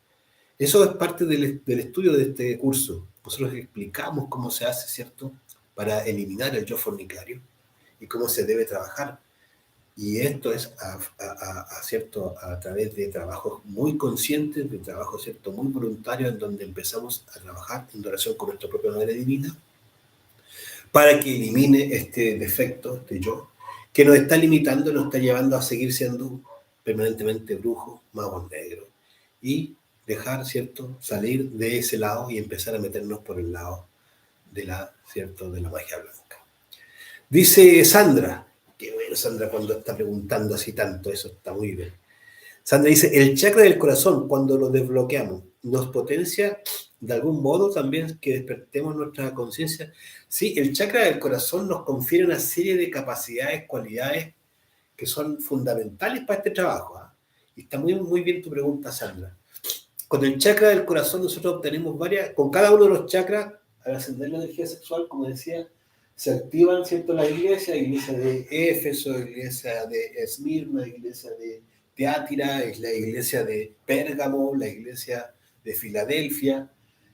Eso es parte del estudio de este curso. Nosotros explicamos cómo se hace, ¿cierto?, para eliminar el yo fornicario y cómo se debe trabajar Y esto es ¿cierto? A través de trabajos muy conscientes, de trabajos, ¿cierto? Muy voluntarios, en donde empezamos a trabajar en relación con nuestra propia madre divina, para que elimine este defecto, este yo, que nos está limitando, nos está llevando a seguir siendo permanentemente brujos, magos negros, y dejar, ¿cierto?, salir de ese lado y empezar a meternos por el lado de la, ¿cierto?, de la magia blanca. Dice Sandra, qué bueno Sandra cuando está preguntando así tanto, eso está muy bien. Sandra dice, el chakra del corazón, cuando lo desbloqueamos, ¿nos potencia de algún modo también que despertemos nuestra conciencia? Sí, el chakra del corazón nos confiere una serie de capacidades, cualidades que son fundamentales para este trabajo. ¿Eh? Y está muy, muy bien tu pregunta, Sandra. Con el chakra del corazón nosotros obtenemos con cada uno de los chakras, al ascender la energía sexual, como decía, se activan, ¿cierto?, las iglesias, iglesia de Éfeso, iglesia de Esmirna, iglesia de Teátira, es la iglesia de Pérgamo, la iglesia de Filadelfia.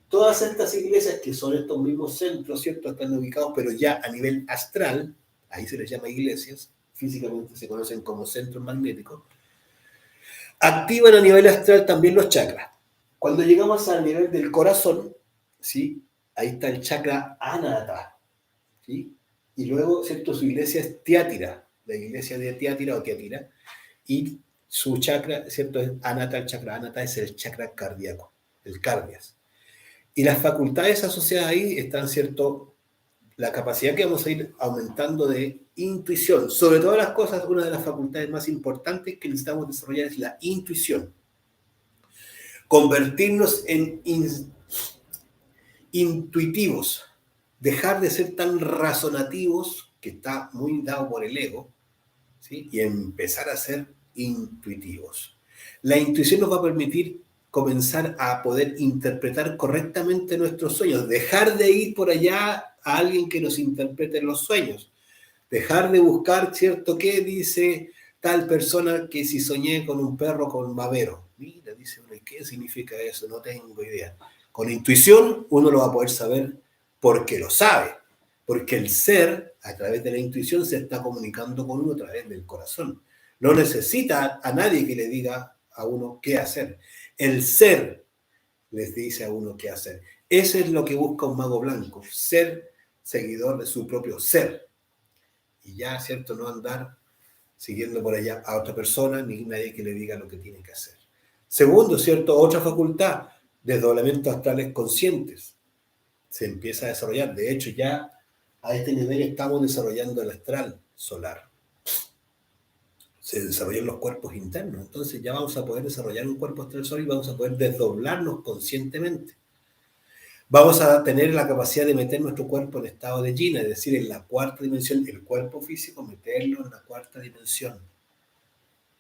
Todas estas iglesias, que son estos mismos centros, ¿cierto?, están ubicados, pero ya a nivel astral, ahí se les llama iglesias, físicamente se conocen como centros magnéticos, activan a nivel astral también los chakras. Cuando llegamos al nivel del corazón, ¿sí?, ahí está el chakra Anahata, ¿sí? Y luego, ¿cierto?, su iglesia es Tiátira, la iglesia de Tiátira o Tiatira, y su chakra, ¿cierto?, es Anahata, el chakra Anahata es el chakra cardíaco, el cardias. Y las facultades asociadas ahí están, ¿cierto?, la capacidad que vamos a ir aumentando de intuición. Sobre todas las cosas, una de las facultades más importantes que necesitamos desarrollar es la intuición. Convertirnos en intuitivos, dejar de ser tan razonativos, que está muy dado por el ego, ¿sí?, y empezar a ser intuitivos. La intuición nos va a permitir comenzar a poder interpretar correctamente nuestros sueños, dejar de ir por allá a alguien que nos interprete los sueños, dejar de buscar, ¿cierto?, qué dice tal persona que si soñé con un perro con babero. Mira, dice uno, ¿qué significa eso? No tengo idea. Con intuición uno lo va a poder saber porque lo sabe, porque el ser, a través de la intuición, se está comunicando con uno a través del corazón. No necesita a nadie que le diga a uno qué hacer. El ser les dice a uno qué hacer. Eso es lo que busca un mago blanco, ser seguidor de su propio ser. Y ya, ¿cierto?, no andar siguiendo por allá a otra persona, ni nadie que le diga lo que tiene que hacer. Segundo, ¿cierto?, otra facultad, desdoblamientos astrales conscientes. Se empieza a desarrollar. De hecho, ya a este nivel estamos desarrollando el astral solar. Se desarrollan los cuerpos internos. Entonces ya vamos a poder desarrollar un cuerpo astral solar y vamos a poder desdoblarnos conscientemente. Vamos a tener la capacidad de meter nuestro cuerpo en estado de yin, es decir, en la cuarta dimensión, el cuerpo físico, meterlo en la cuarta dimensión.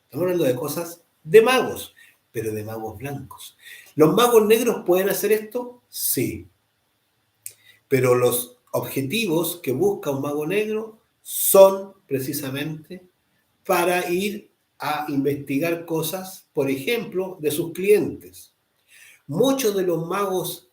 Estamos hablando de cosas de magos, pero de magos blancos. ¿Los magos negros pueden hacer esto? Sí. Pero los objetivos que busca un mago negro son precisamente para ir a investigar cosas, por ejemplo, de sus clientes. Muchos de los magos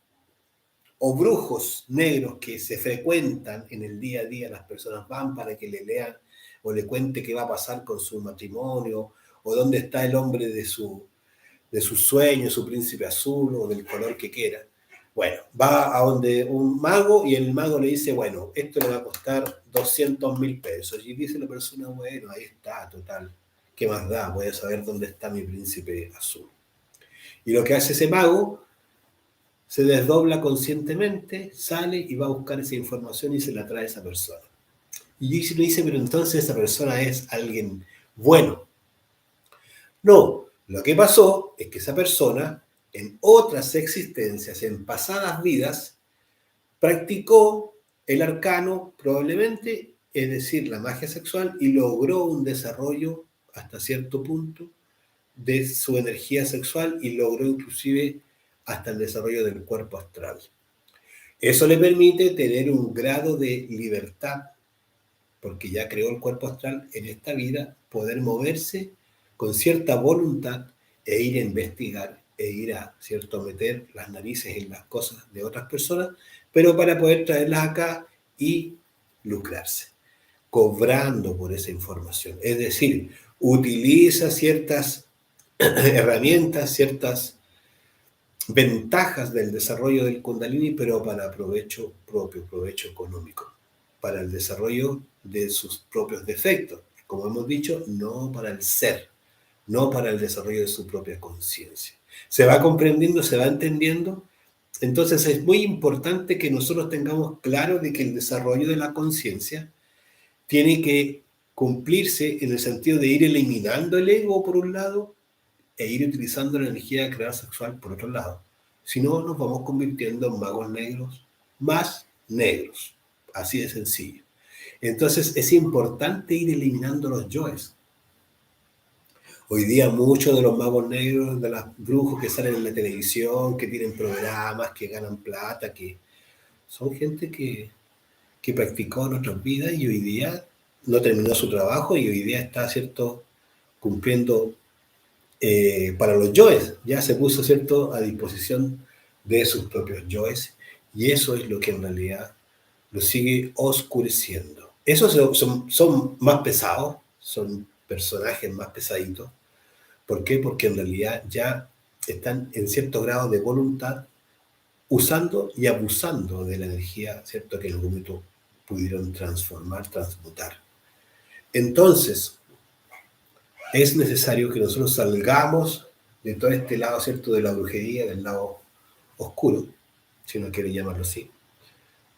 o brujos negros que se frecuentan en el día a día, las personas van para que le lean o le cuente qué va a pasar con su matrimonio o dónde está el hombre de sus sueños, su príncipe azul o del color que quiera. Bueno, va a donde un mago y el mago le dice, bueno, esto le va a costar 200.000 pesos. Y dice la persona, bueno, ahí está, total, ¿qué más da? Voy a saber dónde está mi príncipe azul. Y lo que hace ese mago, se desdobla conscientemente, sale y va a buscar esa información y se la trae a esa persona. Y si le dice, pero entonces esa persona es alguien bueno. No, lo que pasó es que esa persona, en otras existencias, en pasadas vidas, practicó el arcano probablemente, es decir, la magia sexual, y logró un desarrollo hasta cierto punto de su energía sexual y logró inclusive hasta el desarrollo del cuerpo astral. Eso le permite tener un grado de libertad, porque ya creó el cuerpo astral en esta vida, poder moverse con cierta voluntad e ir a investigar e ir a, ¿cierto?, meter las narices en las cosas de otras personas, pero para poder traerlas acá y lucrarse. cobrando por esa información. Es decir, utiliza ciertas herramientas, ciertas ventajas del desarrollo del Kundalini, pero para provecho propio, provecho económico, para el desarrollo de sus propios defectos. Como hemos dicho, no para el ser, no para el desarrollo de su propia conciencia. Se va comprendiendo, se va entendiendo. Entonces es muy importante que nosotros tengamos claro de que el desarrollo de la conciencia tiene que cumplirse en el sentido de ir eliminando el ego por un lado e ir utilizando la energía creadora sexual por otro lado. Si no, nos vamos convirtiendo en magos negros más negros. Así de sencillo. Entonces es importante ir eliminando los yoes. Hoy día muchos de los magos negros, de los brujos que salen en la televisión, que tienen programas, que ganan plata, que son gente que practicó en otras vidas y hoy día no terminó su trabajo y hoy día está, ¿cierto?, cumpliendo para los yoes. Ya se puso, ¿cierto?, a disposición de sus propios yoes y eso es lo que en realidad lo sigue oscureciendo. Esos son más pesados, son personajes más pesaditos. ¿Por qué? Porque en realidad ya están en cierto grado de voluntad usando y abusando de la energía, ¿cierto?, que en algún momento pudieron transformar, transmutar. Entonces, es necesario que nosotros salgamos de todo este lado, ¿cierto?, de la brujería, del lado oscuro, si uno quiere llamarlo así,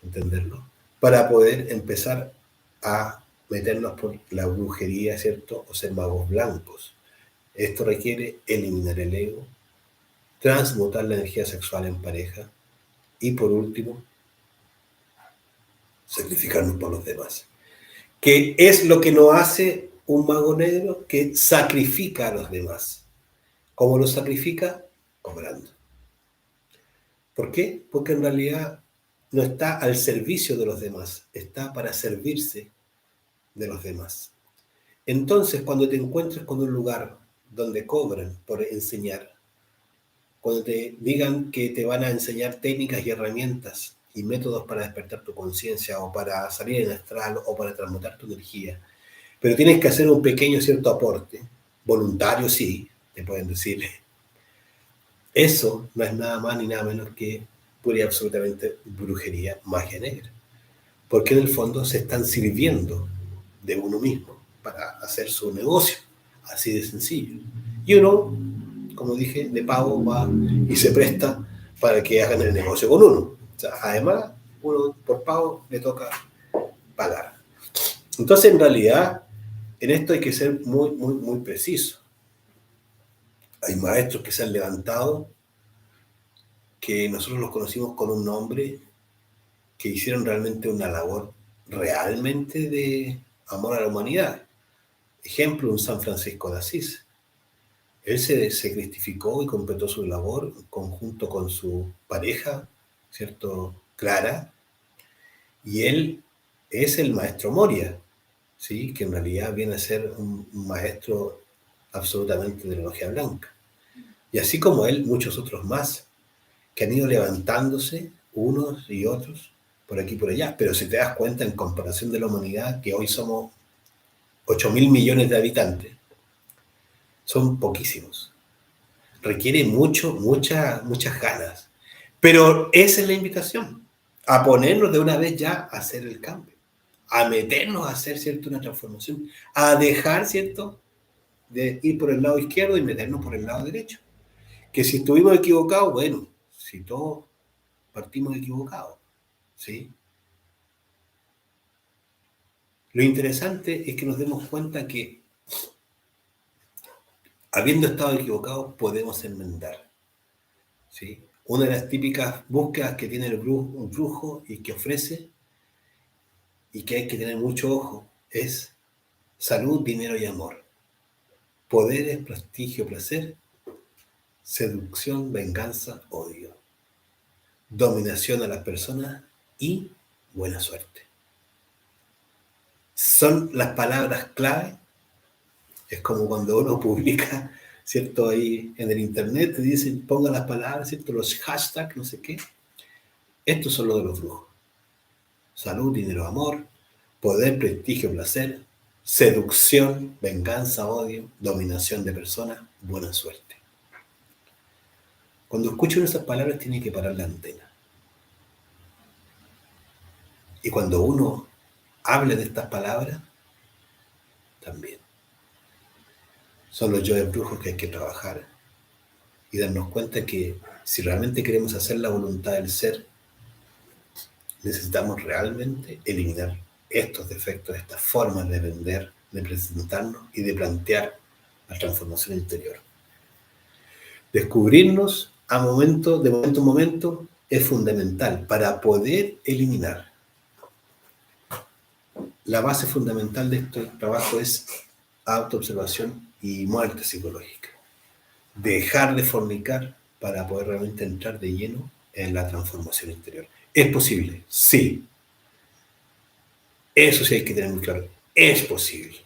entenderlo, para poder empezar a meternos por la brujería, ¿cierto?, o ser magos blancos. Esto requiere eliminar el ego, transmutar la energía sexual en pareja y, por último, sacrificarnos por los demás. ¿Qué es lo que no hace un mago negro? Que sacrifica a los demás. ¿Cómo los sacrifica? Cobrando. ¿Por qué? Porque en realidad no está al servicio de los demás, está para servirse de los demás. Entonces, cuando te encuentres con un lugar donde cobran por enseñar, cuando te digan que te van a enseñar técnicas y herramientas y métodos para despertar tu conciencia o para salir en astral o para transmutar tu energía, pero tienes que hacer un pequeño cierto aporte, voluntario sí, te pueden decir, eso no es nada más ni nada menos que pura y absolutamente brujería, magia negra, porque en el fondo se están sirviendo de uno mismo para hacer su negocio, así de sencillo. Y uno, como dije, de pago va y se presta para que hagan el negocio con uno. O sea, además, uno por pago le toca pagar. Entonces, en realidad, en esto hay que ser muy, muy, muy preciso. Hay maestros que se han levantado, que nosotros los conocimos con un nombre, que hicieron realmente una labor realmente de amor a la humanidad. Ejemplo, un San Francisco de Asís. Él se cristificó y completó su labor en conjunto con su pareja, ¿cierto?, Clara, y él es el maestro Moria, ¿sí?, que en realidad viene a ser un maestro absolutamente de la logia blanca. Y así como él, muchos otros más, que han ido levantándose, unos y otros, por aquí y por allá. Pero si te das cuenta, en comparación de la humanidad, que hoy somos 8.000 millones de habitantes, son poquísimos. Requiere muchas ganas. Pero esa es la invitación, a ponernos de una vez ya a hacer el cambio, a meternos a hacer, ¿cierto?, una transformación, a dejar, ¿cierto?, de ir por el lado izquierdo y meternos por el lado derecho. Que si estuvimos equivocados, bueno, si todos partimos equivocados, ¿sí? Lo interesante es que nos demos cuenta que, habiendo estado equivocados, podemos enmendar, ¿sí? Una de las típicas búsquedas que tiene un brujo y que ofrece, y que hay que tener mucho ojo, es salud, dinero y amor. Poderes, prestigio, placer, seducción, venganza, odio, dominación a las personas y buena suerte. Son las palabras clave. Es como cuando uno publica, ¿cierto?, ahí en el internet, te dicen, ponga las palabras, ¿cierto?, los hashtags, no sé qué. Estos son los de los brujos. Salud, dinero, amor, poder, prestigio, placer, seducción, venganza, odio, dominación de personas, buena suerte. Cuando escuchan esas palabras tiene que parar la antena. Y cuando uno hable de estas palabras, también. Son los yoes brujos que hay que trabajar y darnos cuenta que si realmente queremos hacer la voluntad del ser, necesitamos realmente eliminar estos defectos, estas formas de vender, de presentarnos y de plantear la transformación interior. Descubrirnos de momento a momento, es fundamental para poder eliminar. La base fundamental de este trabajo es autoobservación y muerte psicológica. Dejar de fornicar para poder realmente entrar de lleno en la transformación interior. ¿Es posible? Sí. Eso sí hay que tener muy claro. Es posible.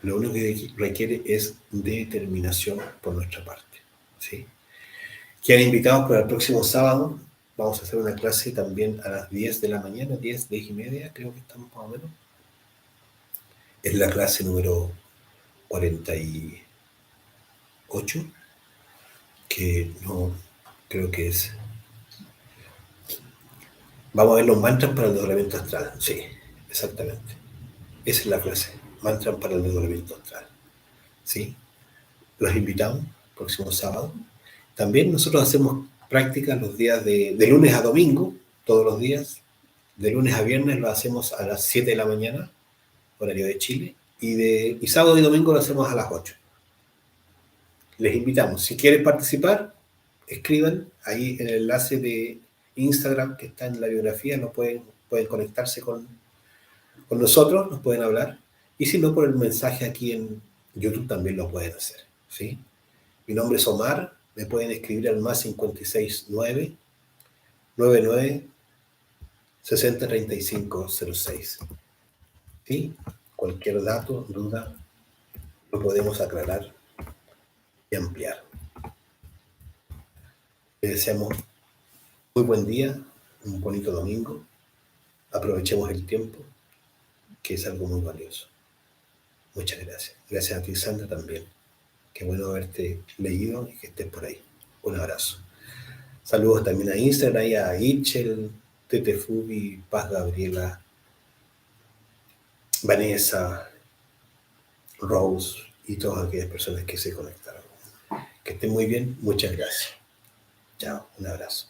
Lo único que requiere es determinación por nuestra parte. ¿Sí? Quedan invitados para el próximo sábado. Vamos a hacer una clase también a las 10 de la mañana, 10 y media, creo que estamos más o menos. Es la clase número 48, que no creo que es. Vamos a ver los mantras para el desdoblamiento astral. Sí, exactamente. Esa es la clase. Mantras para el desdoblamiento astral. ¿Sí? Los invitamos próximo sábado. También nosotros hacemos prácticas los días de lunes a domingo, todos los días. De lunes a viernes lo hacemos a las 7 de la mañana, horario de Chile. Y sábado y domingo lo hacemos a las 8. Les invitamos. Si quieren participar, escriban ahí en el enlace de Instagram que está en la biografía. Pueden conectarse con nosotros, nos pueden hablar. Y si no, por el mensaje aquí en YouTube también lo pueden hacer. ¿Sí? Mi nombre es Omar. Me pueden escribir al más 569 99 60 35 06. ¿Sí? Cualquier dato, duda, lo podemos aclarar y ampliar. Les deseamos muy buen día, un bonito domingo. Aprovechemos el tiempo, que es algo muy valioso. Muchas gracias. Gracias a ti, Sandra, también. Qué bueno haberte leído y que estés por ahí. Un abrazo. Saludos también a Instagram, y a Itchel, Tete Fubi, Paz Gabriela, Vanessa, Rose y todas aquellas personas que se conectaron. Que estén muy bien. Muchas gracias. Chao. Un abrazo.